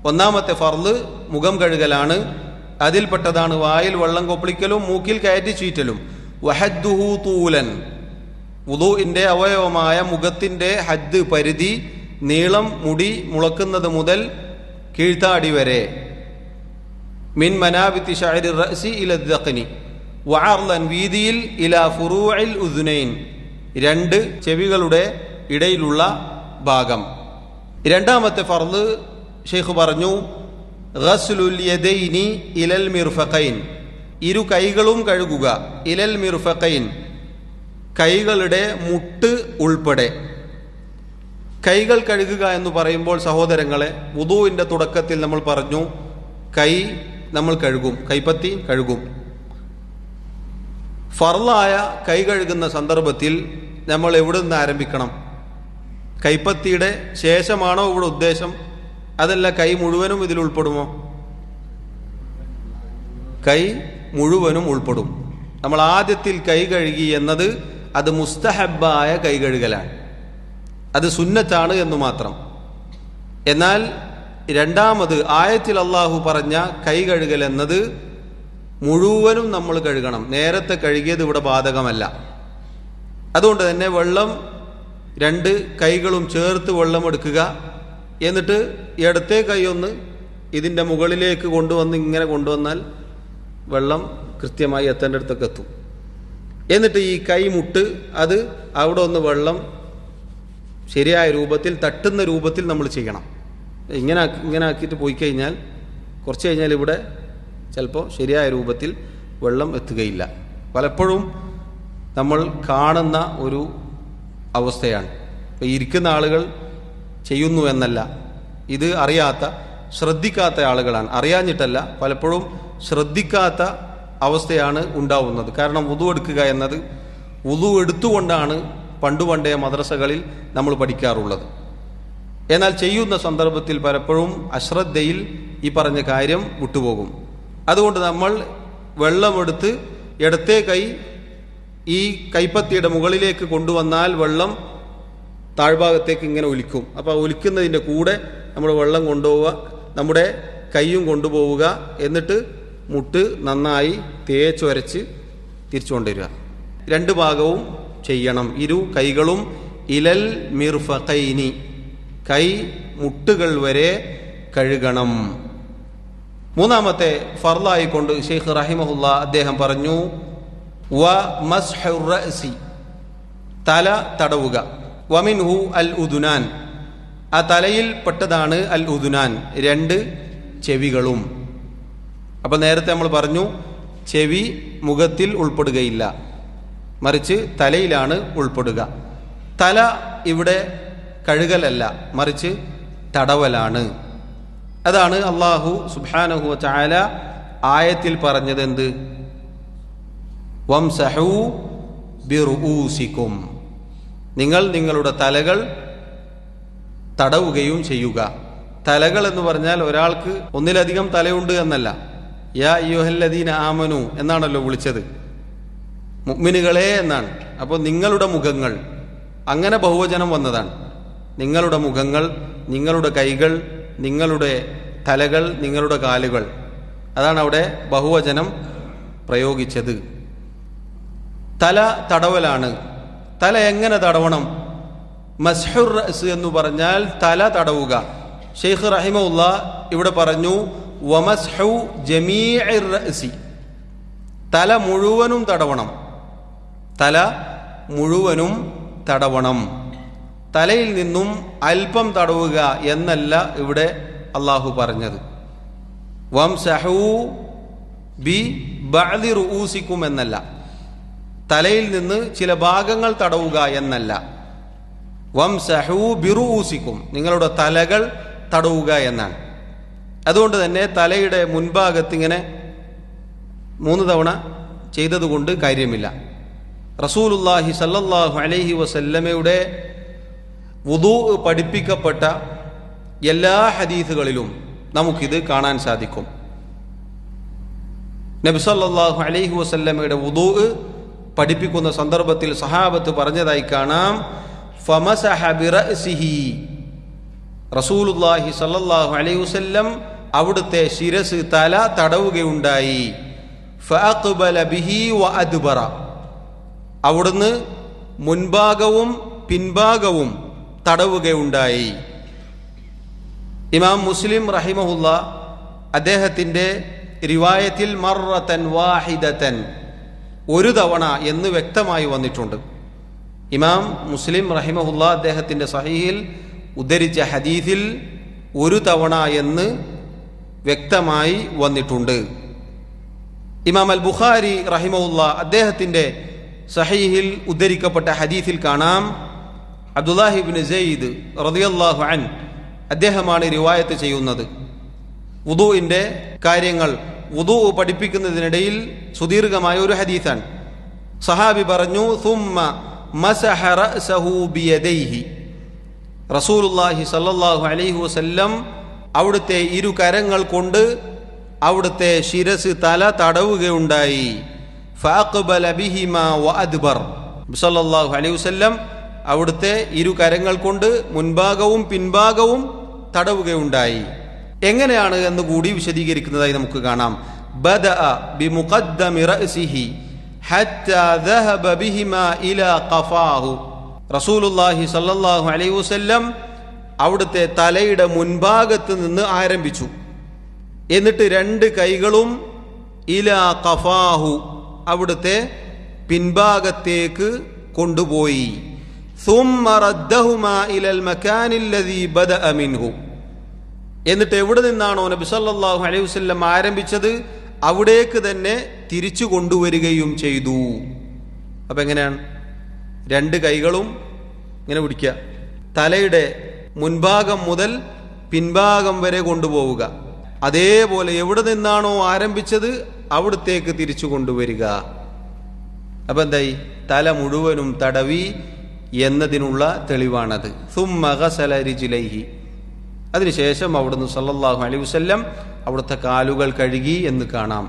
ഒന്നാമത്തെ ഫർള് മുഖം കഴുകലാണ്. അതിൽപ്പെട്ടതാണ് വായിൽ വെള്ളം കൊപ്പിളിക്കലും മൂക്കിൽ കയറ്റി ചീറ്റലും. വഹദ്ദുഹു തൂലൻ, വുളൂഇന്റെ അവയവമായ മുഖത്തിന്റെ ഹദ്ദ്, പരിധി, നീളം, മുടി മുളക്കുന്നത് മുതൽ കീഴ്ത്താടി വരെ. മിൻ മനാബിത്തി ശഅരി റഅസി ഇല ദഖനി വഅർളൻ, വീതിയിൽ ഇലാ ഫുറൂഇൽ ഉദ്നൈൻ, രണ്ട് ചെവികളുടെ ഇടയിലുള്ള ഭാഗം. രണ്ടാമത്തെ ഫർള് ഷെയ്ഖ് പറഞ്ഞു ഗസ്ലുൽ യദൈനി ഇലൽ മിർഫഖൈൻ, ഇരു കൈകളും കഴുകുക. ഇലൽ മിർഫഖൈൻ, കൈകളുടെ മുട്ട് ഉൾപ്പെടെ. കൈകൾ കഴുകുക എന്ന് പറയുമ്പോൾ സഹോദരങ്ങളെ, വുദൂഇന്റെ തുടക്കത്തിൽ നമ്മൾ പറഞ്ഞു കൈ നമ്മൾ കഴുകും, കൈപ്പത്തി കഴുകും. ഫർളായ കൈ കഴുകുന്ന സന്ദർഭത്തിൽ നമ്മൾ എവിടെ നിന്ന് ആരംഭിക്കണം? കൈപ്പത്തിയുടെ ശേഷമാണോ ഇവിടെ ഉദ്ദേശം? അതല്ല കൈ മുഴുവനും ഇതിൽ ഉൾപ്പെടുമോ? കൈ മുഴുവനും ഉൾപ്പെടും. നമ്മൾ ആദ്യത്തിൽ കൈ കഴുകി എന്നത് അത് മുസ്തഹബായ കൈ കഴുകലാണ്, അത് സുന്നത്താണ് എന്ന് മാത്രം. എന്നാൽ രണ്ടാമത് ആയത്തിൽ അള്ളാഹു പറഞ്ഞ കൈ കഴുകൽ എന്നത് മുഴുവനും നമ്മൾ കഴുകണം. നേരത്തെ കഴുകിയത് ഇവിടെ ബാധകമല്ല. അതുകൊണ്ട് തന്നെ വെള്ളം രണ്ട് കൈകളും ചേർത്ത് വെള്ളം എടുക്കുക. എന്നിട്ട് ഇടത്തെ കൈ ഒന്ന് ഇതിൻ്റെ മുകളിലേക്ക് കൊണ്ടുവന്ന് ഇങ്ങനെ കൊണ്ടുവന്നാൽ വെള്ളം കൃത്യമായി എത്തേണ്ട അടുത്തൊക്കെ എത്തും. എന്നിട്ട് ഈ കൈമുട്ട് അത് അവിടെ ഒന്ന് വെള്ളം ശരിയായ രൂപത്തിൽ തട്ടുന്ന രൂപത്തിൽ നമ്മൾ ചെയ്യണം. ഇങ്ങനെ ആക്കിയിട്ട് പോയി കഴിഞ്ഞാൽ കുറച്ച് കഴിഞ്ഞാൽ ഇവിടെ ചിലപ്പോൾ ശരിയായ രൂപത്തിൽ വെള്ളം എത്തുകയില്ല. പലപ്പോഴും നമ്മൾ കാണുന്ന ഒരു അവസ്ഥയാണ്. ഇപ്പം ഇരിക്കുന്ന ആളുകൾ ചെയ്യുന്നു എന്നല്ല, ഇത് അറിയാത്ത ശ്രദ്ധിക്കാത്ത ആളുകളാണ്. അറിയാഞ്ഞിട്ടല്ല, പലപ്പോഴും ശ്രദ്ധിക്കാത്ത അവസ്ഥയാണ് ഉണ്ടാവുന്നത്. കാരണം വുദു എടുക്കുക എന്നത് വുദു എടുത്തുകൊണ്ടാണ് പണ്ടേ മദ്രസകളിൽ നമ്മൾ പഠിക്കാറുള്ളത്. എന്നാൽ ചെയ്യുന്ന സന്ദർഭത്തിൽ പലപ്പോഴും അശ്രദ്ധയിൽ ഈ പറഞ്ഞ കാര്യം വിട്ടുപോകും. അതുകൊണ്ട് നമ്മൾ വെള്ളമെടുത്ത് ഇടത്തെ കൈ ഈ കൈപ്പത്തിയുടെ മുകളിലേക്ക് കൊണ്ടുവന്നാൽ വെള്ളം താഴ്ഭാഗത്തേക്ക് ഇങ്ങനെ ഒലിക്കും. അപ്പോൾ ഒലിക്കുന്നതിൻ്റെ കൂടെ നമ്മൾ വെള്ളം കൊണ്ടുപോവുക, നമ്മുടെ കൈയും കൊണ്ടുപോവുക. എന്നിട്ട് മുട്ട് നന്നായി തേച്ചൊരച്ച് തിരിച്ചു കൊണ്ടുവരിക. രണ്ട് ഭാഗവും ചെയ്യണം. ഇരു കൈകളും ഇലൽ മിർഫഖൈനി, കൈ മുട്ടുകൾ വരെ കഴുകണം. മൂന്നാമത്തെ ഫർളായിക്കൊണ്ട് ഷെയ്ഖ് റഹിമഹുല്ല അദ്ദേഹം പറഞ്ഞു വ മസ്ഹു റഅസി, തല തടവുക. വമിൻഹു അൽ ഉദുനാൻ, ആ തലയിൽ പെട്ടതാണ് അൽ ഉദുനാൻ, രണ്ട് ചെവികളും. അപ്പൊ നേരത്തെ നമ്മൾ പറഞ്ഞു ചെവി മുഖത്തിൽ ഉൾപ്പെടുകയില്ല, മറിച്ച് തലയിലാണ് ഉൾപ്പെടുക. തല ഇവിടെ കഴുകലല്ല, മറിച്ച് തടവലാണ്. അതാണ് അല്ലാഹു സുബ്ഹാനഹു വ തആല ആയത്തിൽ പറഞ്ഞത്. എന്ത്? വംസഹു ബിറുഊസികും, നിങ്ങൾ നിങ്ങളുടെ തലകൾ തടവുകയും ചെയ്യുക. തലകൾ എന്ന് പറഞ്ഞാൽ ഒരാൾക്ക് ഒന്നിലധികം തലയുണ്ട് എന്നല്ല. യാ അയ്യുഹല്ലദീന ആമനു എന്നാണല്ലോ വിളിച്ചത്, മുഅ്മിനുകളെ എന്നാണ്. അപ്പോൾ നിങ്ങളുടെ മുഖങ്ങൾ, അങ്ങനെ ബഹുവചനം വന്നതാണ്. നിങ്ങളുടെ മുഖങ്ങൾ, നിങ്ങളുടെ കൈകൾ, നിങ്ങളുടെ തലകൾ നിങ്ങളുടെ കാലുകൾ. അതാണ് അവിടെ ബഹുവചനം പ്രയോഗിച്ചത്. തല തടവലാണ്. തല എങ്ങനെ തടവണം? മസ്ഹുർ റഅസ് എന്ന് പറഞ്ഞാൽ തല തടവുക. ഷെയ്ഖ് റഹിമഹുല്ലാ ഇവിടെ പറഞ്ഞു വമസ്ഹു ജമീഇർ റഅസി, തല മുഴുവനും തടവണം. തല മുഴുവനും തടവണം. തലയിൽ നിന്നും അല്പം തടവുക എന്നല്ല ഇവിടെ അള്ളാഹു പറഞ്ഞത്. വംസഹു ബി ബഅദി റൂസിക്കും എന്നല്ല, തലയിൽ നിന്ന് ചില ഭാഗങ്ങൾ തടവുക എന്നല്ല. വംസഹു ബിറൂസിക്കും, നിങ്ങളുടെ തലകൾ തടവുക എന്നാണ്. അതുകൊണ്ട് തന്നെ തലയുടെ മുൻഭാഗത്ത് ഇങ്ങനെ 3 തവണ ചെയ്തതുകൊണ്ട് കാര്യമില്ല. റസൂലുള്ളാഹി സല്ലല്ലാഹു അലൈഹി വസല്ലമയുടെ വുദൂ പഠിപ്പിക്കപ്പെട്ട എല്ലാ ഹദീസുകളിലും നമുക്കിത് കാണാൻ സാധിക്കും. നബി സല്ലല്ലാഹു അലൈഹി വസല്ലമയുടെ വുദൂ പഠിപ്പിക്കുന്ന സന്ദർഭത്തിൽ സഹാബത്ത് പറഞ്ഞതായി കാണാം, ഫമസഹ ബിറഅസിഹി, റസൂലുള്ളാഹി സല്ലല്ലാഹു അലൈഹി വസല്ലം അവിടുത്തെ ശിരസ് തല തടവുകയുണ്ടായി. ഫഅഖ്ബല ബിഹി വഅദ്ബറ, അവിടുന്ന് മുൻഭാഗവും പിൻഭാഗവും തടവുകയുണ്ടായി. ഇമാം മുസ്ലിം റഹിമഹുല്ലാ അദ്ദേഹത്തിന്റെ റിവായത്തിൽ മർറതൻ വാഹിദതൻ, ഒരു തവണ എന്ന് വ്യക്തമായി വന്നിട്ടുണ്ട്. ഇമാം മുസ്ലിം റഹിമഹുല്ലാ അദ്ദേഹത്തിന്റെ സഹീഹിൽ ഉദ്ധരിച്ച ഹദീസിൽ ഒരു തവണ എന്ന് വ്യക്തമായി വന്നിട്ടുണ്ട്. ഇമാം അൽ ബുഖാരി റഹിമഹുല്ലാ അദ്ദേഹത്തിന്റെ സഹീഹിൽ ഉദ്ധരിക്കപ്പെട്ട ഹദീസിൽ കാണാം, അബ്ദുല്ലാഹി ഇബ്നു സയ്യിദ് റളിയല്ലാഹു അൻഹു അദ്ദേഹമാണ് റിവായത്ത് ചെയ്യുന്നത്. വുദൂഇന്റെ കാര്യങ്ങൾ വുദൂ പഠിപ്പിക്കുന്നതിനിടയിൽ സുദീർഘമായ ഒരു ഹദീസാണ്. സഹാബി പറഞ്ഞു, സുമ്മ മസഹ റഅസഹു ബിയദൈഹി, റസൂലുള്ളാഹി സ്വല്ലല്ലാഹു അലൈഹി വസല്ലം അവിടുത്തെ ഇരു കരങ്ങൾ കൊണ്ട് അവിടുത്തെ ശിരസ് തല തടവുകയുണ്ടായി. ഫഅഖ്ബല ബിഹിമാ വഅദ്ബർ, സല്ലല്ലാഹു അലൈഹി വസല്ലം അവിടുത്തെ ഇരു കരങ്ങൾ കൊണ്ട് മുൻഭാഗവും പിൻഭാഗവും തടവുകയുണ്ടായി. എങ്ങനെയാണ് എന്ന് കൂടി വിശദീകരിക്കുന്നതായി നമുക്ക് കാണാം. ബദഅ ബിമുഖദ്ദമി റഅസിഹി ഹത്താ ദഹബ ബിഹിമാ ഇലാ ഖഫാഹു, റസൂലുള്ളാഹി സ്വല്ലല്ലാഹു അലൈഹി വസല്ലം അവിടുത്തെ തലയുടെ മുൻഭാഗത്ത് നിന്ന് ആരംഭിച്ചു. എന്നിട്ട് 2 കൈകളും ഇലാ ഖഫാഹു അവിടുത്തെ പിൻഭാഗത്തേക്ക് കൊണ്ടുപോയി. ثم ردهما الى المكان الذي بدا منه, എന്നിട്ട് എവിടെ നിന്നാണോ നബി സല്ലല്ലാഹു അലൈഹി വസല്ലം ആരംഭിച്ചത് അവിടേക്ക് തന്നെ തിരിച്ചു കൊണ്ടുവരികയും ചെയ്തു. അപ്പൊ എങ്ങനെയാണ്? 2 കൈകളും ഇങ്ങനെ പിടിക്കുക, തലയുടെ മുൻഭാഗം മുതൽ പിൻഭാഗം വരെ കൊണ്ടുപോവുക. അതേപോലെ എവിടെ നിന്നാണോ ആരംഭിച്ചത് അവിടത്തേക്ക് തിരിച്ചു കൊണ്ടുവരിക. അപ്പൊ എന്തായി? തല മുഴുവനും തടവി എന്നതിനുള്ള തെളിവാണത്. സുമ്മ ഗസല റിജ്ലൈഹി, അതിനുശേഷം അവിടുന്ന് സല്ലല്ലാഹു അലൈഹി വസല്ലം അവിടുത്തെ കാലുകൾ കഴുകി എന്ന് കാണാം.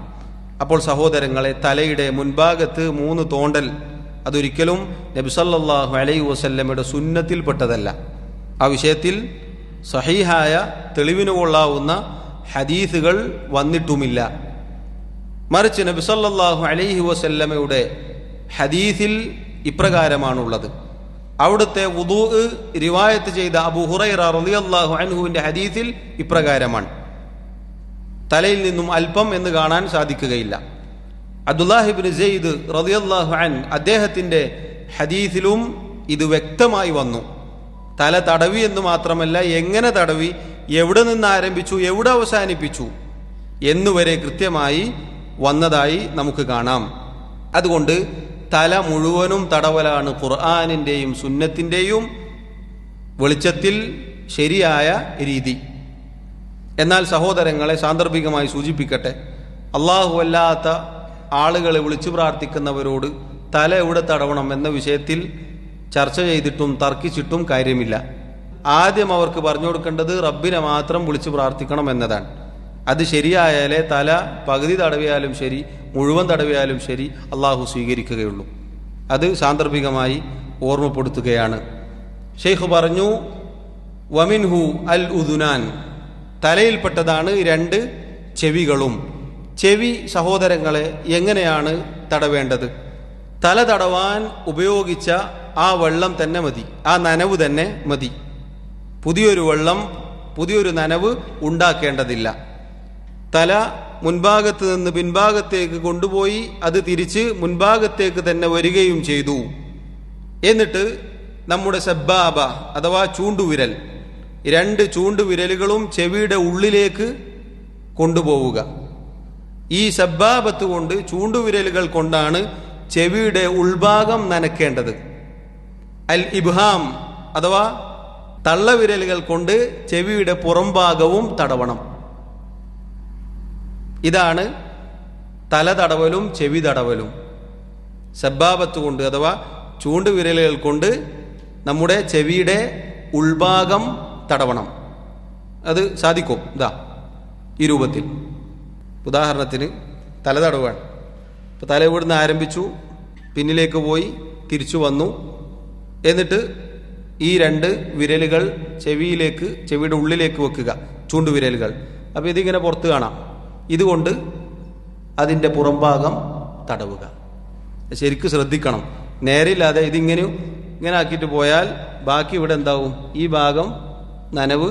അപ്പോൾ സഹോദരങ്ങളെ, തലയുടെ മുൻഭാഗത്ത് 3 തോണ്ടൽ അതൊരിക്കലും നബി സല്ലല്ലാഹു അലൈഹി വസല്ലമയുടെ സുന്നത്തിൽപ്പെട്ടതല്ല. ആ വിഷയത്തിൽ സഹീഹായ തെളിവിന് കൊള്ളാവുന്ന ഹദീസുകൾ വന്നിട്ടുമില്ല. മറിച്ച് നബി സല്ലല്ലാഹു അലൈഹി വസല്ലമയുടെ ഹദീസിൽ ഇപ്രകാരമാണുള്ളത്. അവിടുത്തെ വുദൂ റിവായത്ത് ചെയ്ത അബൂ ഹുറൈറ റളിയല്ലാഹു അൻഹുവിന്റെ ഹദീസിൽ ഇപ്രകാരമാണ്. തലയിൽ നിന്നും അല്പം എന്ന് കാണാൻ സാധിക്കുകയില്ല. അബ്ദുല്ലാഹി ഇബ്നു സയ്യിദ് റളിയല്ലാഹു അൻഹു അദ്ദേഹത്തിന്റെ ഹദീസിലും ഇത് വ്യക്തമായി വന്നു. തല തടവി എന്ന് മാത്രമല്ല, എങ്ങനെ തടവി, എവിടെ നിന്ന് ആരംഭിച്ചു, എവിടെ അവസാനിപ്പിച്ചു എന്നുവരെ കൃത്യമായി വന്നതായി നമുക്ക് കാണാം. അതുകൊണ്ട് തല മുഴുവനും തടവലാണ് ഖുർആനിന്റെയും സുന്നത്തിന്റെയും വെളിച്ചത്തിൽ ശരിയായ രീതി. എന്നാൽ സഹോദരങ്ങളെ, സാന്ദർഭികമായി സൂചിപ്പിക്കട്ടെ, അല്ലാഹു അല്ലാത്ത ആളുകളെ വിളിച്ചു പ്രാർത്ഥിക്കുന്നവരോട് തല എവിടെ തടവണം എന്ന വിഷയത്തിൽ ചർച്ച ചെയ്തിട്ടും തർക്കിച്ചിട്ടും കാര്യമില്ല. ആദ്യം അവർക്ക് പറഞ്ഞു കൊടുക്കേണ്ടത് റബ്ബിനെ മാത്രം വിളിച്ചു പ്രാർത്ഥിക്കണം എന്നതാണ്. അത് ശരിയായാലേ തല പകുതി തടവിയാലും ശരി, മുഴുവൻ തടവിയാലും ശരി, അള്ളാഹു സ്വീകരിക്കുകയുള്ളൂ. അത് സാന്ദർഭികമായി ഓർമ്മപ്പെടുത്തുകയാണ്. ഷെയ്ഖ് പറഞ്ഞു, വമിൻഹു അൽ ഉദുനാൻ, തലയിൽപ്പെട്ടതാണ് രണ്ട് ചെവികളും. ചെവി സഹോദരങ്ങളെ എങ്ങനെയാണ് തടവേണ്ടത്? തല തടവാൻ ഉപയോഗിച്ച ആ വെള്ളം തന്നെ മതി, ആ നനവ് തന്നെ മതി. പുതിയൊരു നനവ് ഉണ്ടാക്കേണ്ടതില്ല. തല മുൻഭാഗത്ത് നിന്ന് പിൻഭാഗത്തേക്ക് കൊണ്ടുപോയി അത് തിരിച്ച് മുൻഭാഗത്തേക്ക് തന്നെ വരികയും ചെയ്തു. എന്നിട്ട് നമ്മുടെ സബ്ബാബ അഥവാ ചൂണ്ടുവിരൽ, രണ്ട് ചൂണ്ടുവിരലുകളും ചെവിയുടെ ഉള്ളിലേക്ക് കൊണ്ടുപോവുക. ഈ സബ്ബാബത്ത് കൊണ്ട്, ചൂണ്ടുവിരലുകൾ കൊണ്ടാണ് ചെവിയുടെ ഉൾഭാഗം നനയ്ക്കേണ്ടത്. അൽ ഇബ്ഹാം അഥവാ തള്ളവിരലുകൾ കൊണ്ട് ചെവിയുടെ പുറംഭാഗവും തടവണം. ഇതാണ് തല തടവലും ചെവി തടവലും. സബ്ബാബത്ത് കൊണ്ട് അഥവാ ചൂണ്ടുവിരലുകൾ കൊണ്ട് നമ്മുടെ ചെവിയുടെ ഉൾഭാഗം തടവണം. അത് സാധിക്കും. ഈ രൂപത്തിൽ. ഉദാഹരണത്തിന് തല തടവാണ്. ഇപ്പോൾ തല ഇവിടുന്ന് ആരംഭിച്ചു, പിന്നിലേക്ക് പോയി, തിരിച്ചു വന്നു. എന്നിട്ട് ഈ രണ്ട് വിരലുകൾ ചെവിയുടെ ഉള്ളിലേക്ക് വെക്കുക, ചൂണ്ടുവിരലുകൾ. അപ്പോൾ ഇതിങ്ങനെ പുറത്ത് കാണാം. ഇതുകൊണ്ട് അതിൻ്റെ പുറംഭാഗം തടവുക. ശരിക്കും ശ്രദ്ധിക്കണം. നേരില്ലാതെ ഇങ്ങനെ ആക്കിയിട്ട് പോയാൽ ബാക്കി ഇവിടെ എന്താവും? ഈ ഭാഗം നനവ്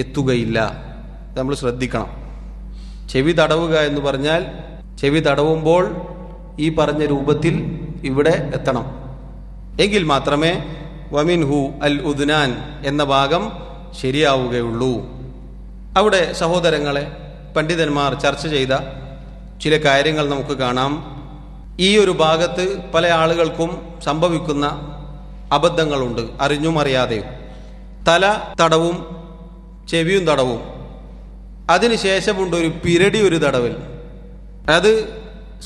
എത്തുകയില്ല. നമ്മൾ ശ്രദ്ധിക്കണം. ചെവി തടവുക എന്ന് പറഞ്ഞാൽ ചെവി തടവുമ്പോൾ ഈ പറഞ്ഞ രൂപത്തിൽ ഇവിടെ എത്തണം. എങ്കിൽ മാത്രമേ വമിൻഹു അൽ ഉദ്നാൻ എന്ന ഭാഗം ശരിയാവുകയുള്ളൂ. അവിടെ സഹോദരങ്ങളെ, പണ്ഡിതന്മാർ ചർച്ച ചെയ്ത ചില കാര്യങ്ങൾ നമുക്ക് കാണാം. ഈ ഒരു ഭാഗത്ത് പല ആളുകൾക്കും സംഭവിക്കുന്ന അബദ്ധങ്ങളുണ്ട്, അറിഞ്ഞും അറിയാതെയും. തല തടവും ചെവിയും തടവും, അതിനുശേഷമുണ്ട് ഒരു പിരടി, ഒരു തടവൽ. അത്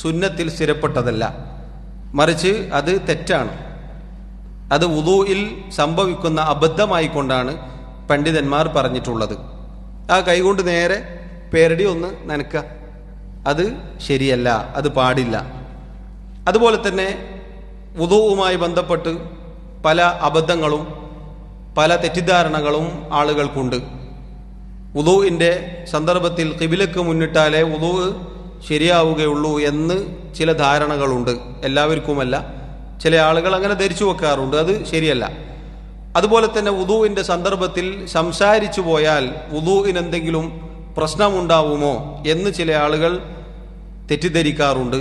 സുന്നത്തിൽ സ്ഥിരപ്പെട്ടതല്ല, മറിച്ച് അത് തെറ്റാണ്. അത് വുദൂഇൽ സംഭവിക്കുന്ന അബദ്ധമായിക്കൊണ്ടാണ് പണ്ഡിതന്മാർ പറഞ്ഞിട്ടുള്ളത്. ആ കൈകൊണ്ട് നേരെ പേരടി ഒന്ന് നനക്കുക, അത് ശരിയല്ല, അത് പാടില്ല. അതുപോലെ തന്നെ വുദൂഉമായി ബന്ധപ്പെട്ട് പല അബദ്ധങ്ങളും പല തെറ്റിദ്ധാരണകളും ആളുകൾക്കുണ്ട്. വുദൂഇൻ്റെ സന്ദർഭത്തിൽ ഖിബിലക്ക് മുന്നിട്ടാലേ വുദൂ ശരിയാവുകയുള്ളൂ എന്ന് ചില ധാരണകളുണ്ട്. എല്ലാവർക്കുമല്ല, ചില ആളുകൾ അങ്ങനെ ധരിച്ചു വെക്കാറുണ്ട്. അത് ശരിയല്ല. അതുപോലെ തന്നെ വുദൂഇൻ്റെ സന്ദർഭത്തിൽ സംസാരിച്ചു പോയാൽ വുദൂഇന് എന്തെങ്കിലും പ്രശ്നമുണ്ടാവുമോ എന്ന് ചില ആളുകൾ തെറ്റിദ്ധരിക്കാറുണ്ട്.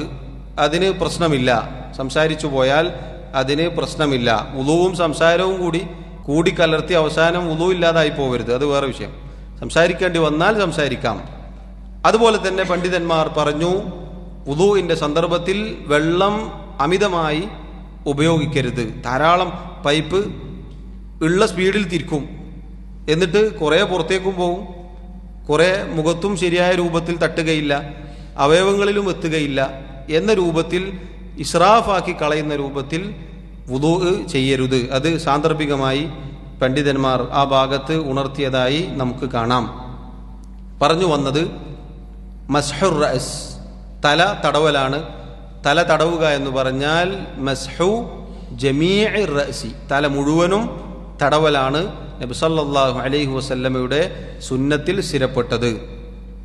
അതിന് പ്രശ്നമില്ല. സംസാരിച്ചു പോയാൽ അതിന് പ്രശ്നമില്ല. വുദൂവും സംസാരവും കൂടിക്കലർത്തി അവസാനം വുദൂ ഇല്ലാതായി പോകരുത്. അത് വേറെ വിഷയം. സംസാരിക്കേണ്ടി വന്നാൽ സംസാരിക്കാം. അതുപോലെ തന്നെ പണ്ഡിതന്മാർ പറഞ്ഞു, വുദൂഇൻ്റെ സന്ദർഭത്തിൽ വെള്ളം അമിതമായി ഉപയോഗിക്കരുത്. ധാരാളം പൈപ്പ് ഉള്ള സ്പീഡിൽ തിരിക്കും, എന്നിട്ട് കുറേ പുറത്തേക്കും പോകും, കുറേ മുഖത്തും ശരിയായ രൂപത്തിൽ തട്ടുകയില്ല, അവയവങ്ങളിലും എത്തുകയില്ല എന്ന രൂപത്തിൽ ഇസ്രാഫാക്കി കളയുന്ന രൂപത്തിൽ വുദൂ ചെയ്യരുത്. അത് സാന്ദർഭികമായി പണ്ഡിതന്മാർ ആ ഭാഗത്ത് ഉണർത്തിയതായി നമുക്ക് കാണാം. പറഞ്ഞു വന്നത് മസ്ഹുർ റഅസ്, തല തടവലാണ്. തല തടവുക എന്ന് പറഞ്ഞാൽ മസ്ഹു ജമീഇ റഅസി, തല മുഴുവനും തടവലാണ് നബി സല്ലല്ലാഹു അലൈഹി വസല്ലമയുടെ സുന്നത്തിൽ സ്ഥിരപ്പെട്ടത്.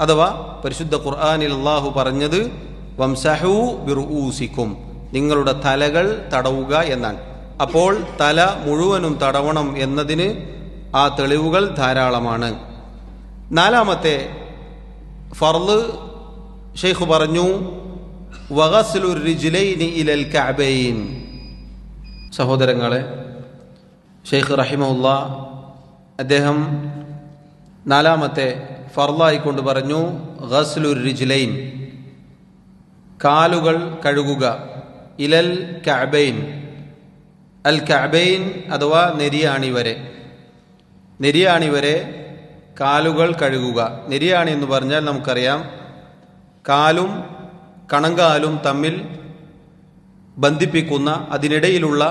അഥവാ പരിശുദ്ധ ഖുർആനിൽ അല്ലാഹു പറഞ്ഞത് വംസഹു ബിറുഊസിക്കും, നിങ്ങളുടെ തലകൾ തടവുക എന്നാണ്. അപ്പോൾ തല മുഴുവനും തടവണം എന്നതിന് ആ തെളിവുകൾ ധാരാളമാണ്. നാലാമത്തെ ഫർള് ഷെയ്ഖ് പറഞ്ഞു വഗസ്ലുർ റിജ്ലൈനി ഇലൽ കഅബൈൻ. സഹോദരങ്ങളെ, ഷെയ്ഖ് റഹിമഹുല്ലാ അദ്ദേഹം നാലാമത്തെ ഫർളായിക്കൊണ്ട് പറഞ്ഞു ഗസ്ലുർ റിജ്ലൈൻ, കാലുകൾ കഴുകുക, ഇലൽ കഅബൈൻ, അൽ കഅബൈൻ അഥവാ നെരിയാണി വരെ കാലുകൾ കഴുകുക. നെരിയാണി എന്ന് പറഞ്ഞാൽ നമുക്കറിയാം, കാലും കണങ്കാലും തമ്മിൽ ബന്ധിപ്പിക്കുന്ന അതിനിടയിലുള്ള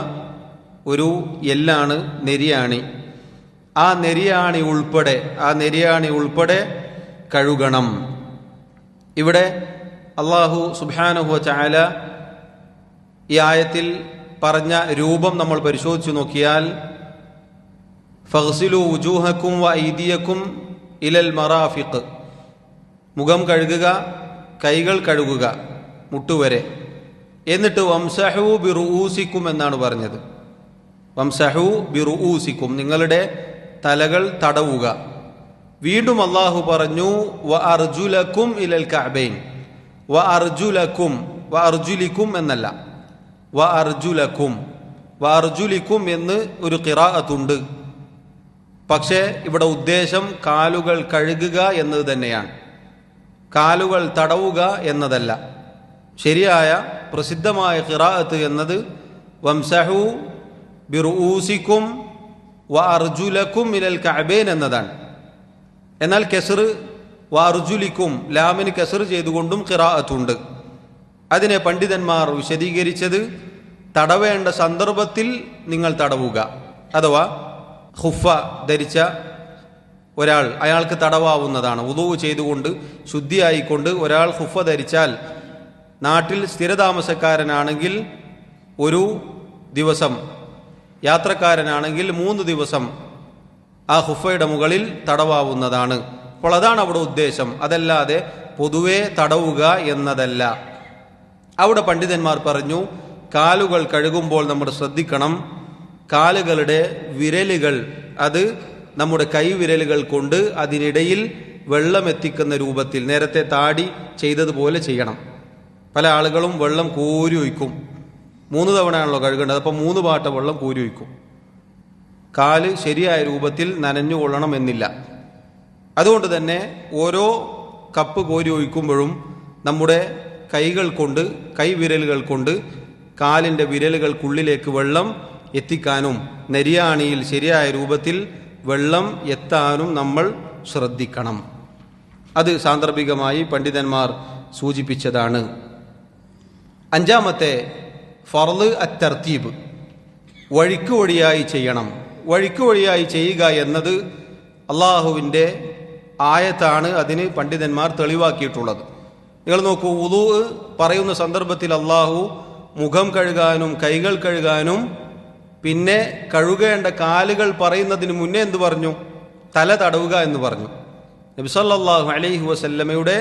ഒരു എല്ലാണ് നെരിയാണി. ആ നെരിയാണി ഉൾപ്പെടെ കഴുകണം. ഇവിടെ അല്ലാഹു സുബ്ഹാനഹു വ തആല ഈ ആയത്തിൽ പറഞ്ഞ രൂപം നമ്മൾ പരിശോധിച്ചു നോക്കിയാൽ ഫഗ്സിലു വുജൂഹക്കും വ ഐദിയക്കും ഇലൽ മറാഫിഖ്, മുഖം കഴുകുക, കൈകൾ കഴുകുക മുട്ടുവരെ. എന്നിട്ട് വംസഹു ബിറുഊസിക്കും എന്നാണ് പറഞ്ഞത്. വംസഹു ബിറുഊസിക്കും, നിങ്ങളുടെ തലകൾ തടവുക. വീണ്ടും അള്ളാഹു പറഞ്ഞു വ അർജുലക്കും ഇലൽ കഅബൈൻ. വ അർജുലക്കും, വ അർജുലിക്കും എന്നല്ല, വ അർജുലക്കും. വ അർജുലിക്കും എന്ന് ഒരു ഖിറാഅത്തുണ്ട്. പക്ഷേ ഇവിടെ ഉദ്ദേശം കാലുകൾ കഴുകുക എന്നത് തന്നെയാണ്, കാലുകൾ തടവുക എന്നതല്ല. ശരിയായ പ്രസിദ്ധമായ ഖിറാഅത്ത് എന്നത് വംസഹു ബിറുഊസിക്കും വ അർജുലക്കും ഇലൽ കഅബൈൻ എന്നതാണ്. എന്നാൽ കെസ്ർ വ അർജുലിക്കും, ലാമിന് കെസ്ർ ചെയ്തുകൊണ്ടും ഖിറാഅത്തുണ്ട്. അതിനെ പണ്ഡിതന്മാർ വിശദീകരിച്ചത് തടവേണ്ട സന്ദർഭത്തിൽ നിങ്ങൾ തടവുക. അഥവാ ഖുഫ ധരിച്ച ഒരാൾ, അയാൾക്ക് തടവാവുന്നതാണ്. വുളൂ ചെയ്തുകൊണ്ട് ശുദ്ധിയായിക്കൊണ്ട് ഒരാൾ ഖുഫ ധരിച്ചാൽ, നാട്ടിൽ സ്ഥിരതാമസക്കാരനാണെങ്കിൽ ഒരു ദിവസം, യാത്രക്കാരനാണെങ്കിൽ 3 ദിവസം ആ ഖുഫയുടെ മുകളിൽ തടവാവുന്നതാണ്. അപ്പോൾ അതാണ് അവിടെ ഉദ്ദേശം, അതല്ലാതെ പൊതുവെ തടവുക എന്നതല്ല. അവിടെ പണ്ഡിതന്മാർ പറഞ്ഞു കാലുകൾ കഴുകുമ്പോൾ നമ്മൾ ശ്രദ്ധിക്കണം, കാലുകളുടെ വിരലുകൾ, അത് നമ്മുടെ കൈവിരലുകൾ കൊണ്ട് അതിനിടയിൽ വെള്ളം എത്തിക്കുന്ന രൂപത്തിൽ നേരത്തെ താടി ചെയ്തതുപോലെ ചെയ്യണം. പല ആളുകളും വെള്ളം കോരി ഒഴിക്കും, 3 തവണയാണല്ലോ കഴുകേണ്ടത്, അപ്പോൾ 3 പാട്ട വെള്ളം കോരി ഒഴിക്കും. കാല് ശരിയായ രൂപത്തിൽ നനഞ്ഞുകൊള്ളണം എന്നില്ല. അതുകൊണ്ട് തന്നെ ഓരോ കപ്പ് കോരി ഒഴിക്കുമ്പോഴും നമ്മുടെ കൈകൾ കൊണ്ട്, കൈവിരലുകൾ കൊണ്ട് കാലിൻ്റെ വിരലുകൾക്കുള്ളിലേക്ക് വെള്ളം എത്തിക്കാനും നെരിയാണിയിൽ ശരിയായ രൂപത്തിൽ വെള്ളം എത്താനും നമ്മൾ ശ്രദ്ധിക്കണം. അത് സാന്ദർഭികമായി പണ്ഡിതന്മാർ സൂചിപ്പിച്ചതാണ്. 5-ാമത്തെ ഫർള് അത്തർത്തീബ്, വഴിക്ക് വഴിയായി ചെയ്യണം. വഴിക്ക് വഴിയായി ചെയ്യുക എന്നത് അള്ളാഹുവിൻ്റെ ആയത്താണ്, അതിന് പണ്ഡിതന്മാർ തെളിവാക്കിയിട്ടുള്ളത്. നിങ്ങൾ നോക്കൂ, വുളൂ പറയുന്ന സന്ദർഭത്തിൽ അള്ളാഹു മുഖം കഴുകാനും കൈകൾ കഴുകാനും പിന്നെ കഴുകേണ്ട കാലുകൾ പറയുന്നതിന് മുന്നേ എന്തു പറഞ്ഞു? തല തടവുക എന്ന് പറഞ്ഞു. നബി സല്ലല്ലാഹു അലൈഹി വസല്ലമയുടെ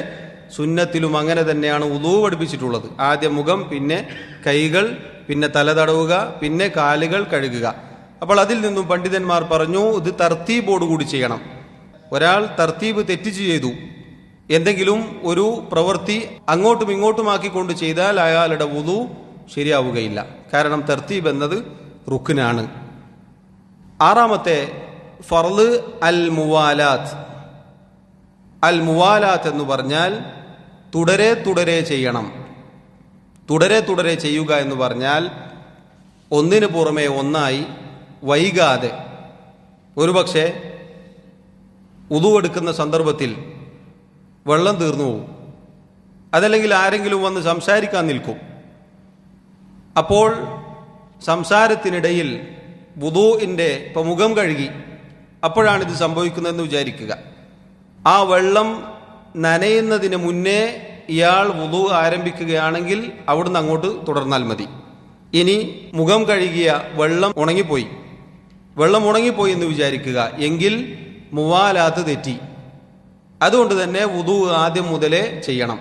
സുന്നത്തിലും അങ്ങനെ തന്നെയാണ് വുളൂ പഠിപ്പിച്ചിട്ടുള്ളത്. ആദ്യം മുഖം, പിന്നെ കൈകൾ, പിന്നെ തല തടവുക, പിന്നെ കാലുകൾ കഴുകുക. അപ്പോൾ അതിൽ നിന്നും പണ്ഡിതന്മാർ പറഞ്ഞു ഇത് തർത്തീബോടുകൂടി ചെയ്യണം. ഒരാൾ തർത്തീബ് തെറ്റിച്ച് ചെയ്തു, എന്തെങ്കിലും ഒരു പ്രവൃത്തി അങ്ങോട്ടും ഇങ്ങോട്ടുമാക്കിക്കൊണ്ട് ചെയ്താൽ അയാളുടെ വുളൂ ശരിയാവുകയില്ല. കാരണം തർത്തീബ് എന്നത് റുക്നാണ്. 6-ാമത്തെ ഫർള് അൽ മുവാലാത്ത്. അൽ മുവാലാത്ത് എന്ന് പറഞ്ഞാൽ തുടരെ തുടരെ ചെയ്യണം. തുടരെ തുടരെ ചെയ്യുക എന്ന് പറഞ്ഞാൽ ഒന്നിനു പുറമെ ഒന്നായി വൈകാതെ. ഒരുപക്ഷെ വുളൂ എടുക്കുന്ന സന്ദർഭത്തിൽ വെള്ളം തീർന്നു പോകും, അതല്ലെങ്കിൽ ആരെങ്കിലും വന്ന് സംസാരിക്കാൻ നിൽക്കും. അപ്പോൾ സംസാരത്തിനിടയിൽ വുളൂഇൻ്റെ, ഇപ്പം മുഖം കഴുകി, അപ്പോഴാണിത് സംഭവിക്കുന്നതെന്ന് വിചാരിക്കുക. ആ വെള്ളം നനയുന്നതിന് മുന്നേ ഇയാൾ വുളൂ ആരംഭിക്കുകയാണെങ്കിൽ അവിടുന്ന് അങ്ങോട്ട് തുടർന്നാൽ മതി. ഇനി മുഖം കഴുകിയ വെള്ളം ഉണങ്ങിപ്പോയി എന്ന് വിചാരിക്കുക, എങ്കിൽ മുവാലാത്ത് തെറ്റി. അതുകൊണ്ട് തന്നെ വുളൂ ആദ്യം മുതലേ ചെയ്യണം.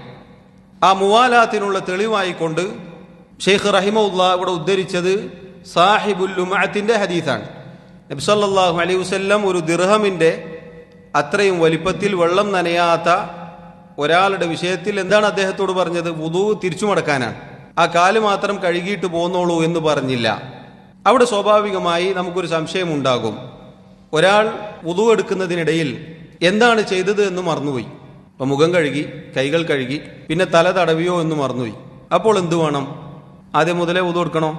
ആ മുവാലാത്തിനുള്ള തെളിവായിക്കൊണ്ട് ഷെയ്ഖ് റഹിമഹുല്ലാഹ് ഇവിടെ ഉദ്ധരിച്ചത് സാഹിബുൽ ലുമഅത്തിന്റെ ഹദീസാണ്. നബി സല്ലല്ലാഹു അലൈഹി വസല്ലം ഒരു ദിർഹമിന്റെ അത്രയും വലിപ്പത്തിൽ വെള്ളം നനയാത്ത ഒരാളുടെ വിഷയത്തിൽ എന്താണ് അദ്ദേഹത്തോട് പറഞ്ഞത്? വുളൂ തിരിച്ചു മടക്കാനാണ്. ആ കാല് മാത്രം കഴുകിയിട്ട് പോന്നോളൂ എന്ന് പറഞ്ഞില്ല. അവിടെ സ്വാഭാവികമായി നമുക്കൊരു സംശയം ഉണ്ടാകും. ഒരാൾ വുളൂ എടുക്കുന്നതിനിടയിൽ എന്താണ് ചെയ്തത് എന്ന് മറന്നുപോയി. അപ്പം മുഖം കഴുകി, കൈകൾ കഴുകി, പിന്നെ തല തടവിയോ എന്ന് മറന്നുപോയി. അപ്പോൾ എന്തു വേണം? ആദ്യം മുതലേ വുളൂ എടുക്കണോ?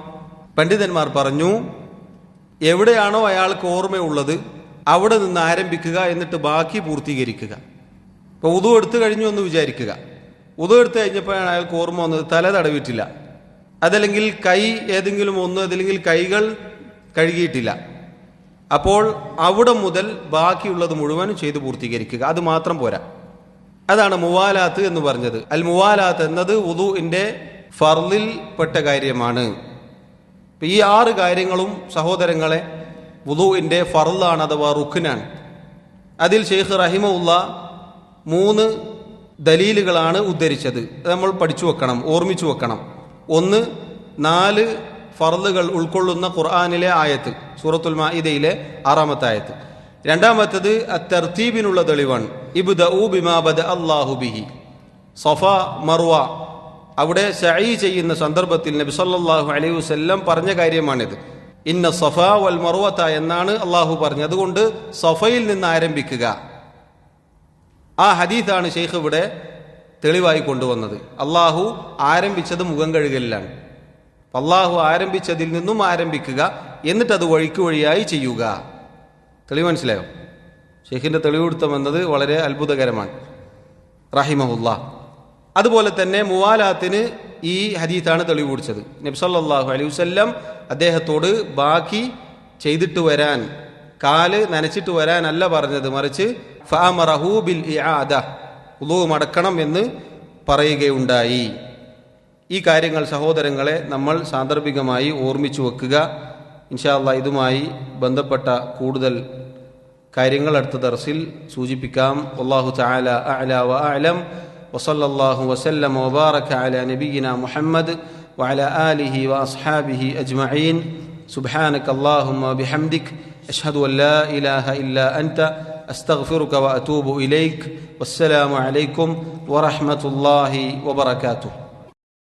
പണ്ഡിതന്മാർ പറഞ്ഞു എവിടെയാണോ അയാൾക്ക് ഓർമ്മയുള്ളത് അവിടെ നിന്ന് ആരംഭിക്കുക, എന്നിട്ട് ബാക്കി പൂർത്തീകരിക്കുക. ഇപ്പോൾ വുളൂ എടുത്തു കഴിഞ്ഞു എന്ന് വിചാരിക്കുക. വുളൂ എടുത്തു കഴിഞ്ഞപ്പോഴാണ് അയാൾക്ക് ഓർമ്മ വന്നത് തല തടവിയിട്ടില്ല, അതല്ലെങ്കിൽ കൈ ഏതെങ്കിലും ഒന്ന്, അതല്ലെങ്കിൽ കൈകൾ കഴുകിയിട്ടില്ല. അപ്പോൾ അവിടെ മുതൽ ബാക്കിയുള്ളത് മുഴുവനും ചെയ്ത് പൂർത്തീകരിക്കുക. അത് മാത്രം പോരാ. അതാണ് മുവാലാത്ത് എന്ന് പറഞ്ഞത്. അൽ മുവാലാത്ത് എന്നത് വുളൂഇന്റെ ഫർളിൽ പെട്ട കാര്യമാണ്. ഈ 6 കാര്യങ്ങളും സഹോദരങ്ങളെ വുളൂഇന്റെ ഫർളാണ്, അഥവാ റുക്നാണ്. അതിൽ ഷെയ്ഖ് റഹിമഹുല്ല 3 ദലീലുകളാണ് ഉദ്ധരിച്ചത്. നമ്മൾ പഠിച്ചു വെക്കണം, ഓർമ്മിച്ചു വെക്കണം. ഒന്ന്, 4 ഫർളുകൾ ഉൾക്കൊള്ളുന്ന ഖുർആനിലെ ആയത്ത്, സൂറത്തുൽ മാഇദയിലെ 6-ാമത്തെ ആയത്ത്. രണ്ടാമത്തേത് അത്തർത്തീബിനുള്ള തെളിവാണ്. ഇബ്ദഉ ബിമാ ബദഅ അല്ലാഹു ബിഹി. സഫ മർവ അവിടെ സഈ ചെയ്യുന്ന സന്ദർഭത്തിൽ നബി സല്ലല്ലാഹു അലൈഹി വസല്ലം പറഞ്ഞ കാര്യമാണിത്. ഇന്ന സഫ വൽ മർവത എന്നാണ് അള്ളാഹു പറഞ്ഞത്. അതുകൊണ്ട് സഫയിൽ നിന്ന് ആരംഭിക്കുക. ആ ഹദീസാണ് ഷെയ്ഖ് ഇവിടെ തെളിവായി കൊണ്ടുവന്നത്. അള്ളാഹു ആരംഭിച്ചത് മുഖം കഴുകലിലാണ്. അള്ളാഹു ആരംഭിച്ചതിൽ നിന്നും ആരംഭിക്കുക, എന്നിട്ട് അത് വഴിക്ക് വഴിയായി ചെയ്യുക. തെളിവ് മനസ്സിലായോ? ഷെയ്ഖിന്റെ തെളിവെടുത്തം എന്നത് വളരെ അത്ഭുതകരമാണ് റഹിമഹുല്ലാ. അതുപോലെ തന്നെ മുവാലാത്തിന് ഈ ഹദീസാണ് തെളിവ് പിടിച്ചത്. നബി സല്ലല്ലാഹു അലൈഹി വസല്ലം അദ്ദേഹത്തോട് ബാക്കി ചെയ്തിട്ട് വരാൻ, കാല് നനച്ചിട്ട് വരാനല്ല പറഞ്ഞത്, മറിച്ച് ഫഅമറഹു ബിൽ ഇആദ, വുളൂ മടക്കണം എന്ന് പറയുകയുണ്ടായി. ഈ കാര്യങ്ങൾ സഹോദരങ്ങളെ നമ്മൾ സാന്ദർഭികമായി ഓർമ്മിച്ചു വെക്കുക. ഇൻഷാ അല്ലാഹ് ഇതുമായി ബന്ധപ്പെട്ട കൂടുതൽ കാര്യങ്ങൾ അടുത്ത ദർസിൽ സൂചിപ്പിക്കാം. വല്ലാഹു തആല അഅല വ അഅലം. വസല്ലല്ലാഹു വസല്ലമ വബാറക അലാ നബിയിനാ മുഹമ്മദ് വഅലാ ആലിഹി വഅസ്ഹാബിഹി അജ്മഈൻ. സുബ്ഹാനക അല്ലാഹുമ്മ ബിഹംദിക അഷ്ഹദു അൻ ലാ ഇലാഹ ഇല്ലാ അൻത അസ്തഗ്ഫിറുക വഅതൂബു ഇലൈക്. വസ്സലാമു അലൈക്കും വറഹ്മത്തുള്ളാഹി വബറകാതുഹു.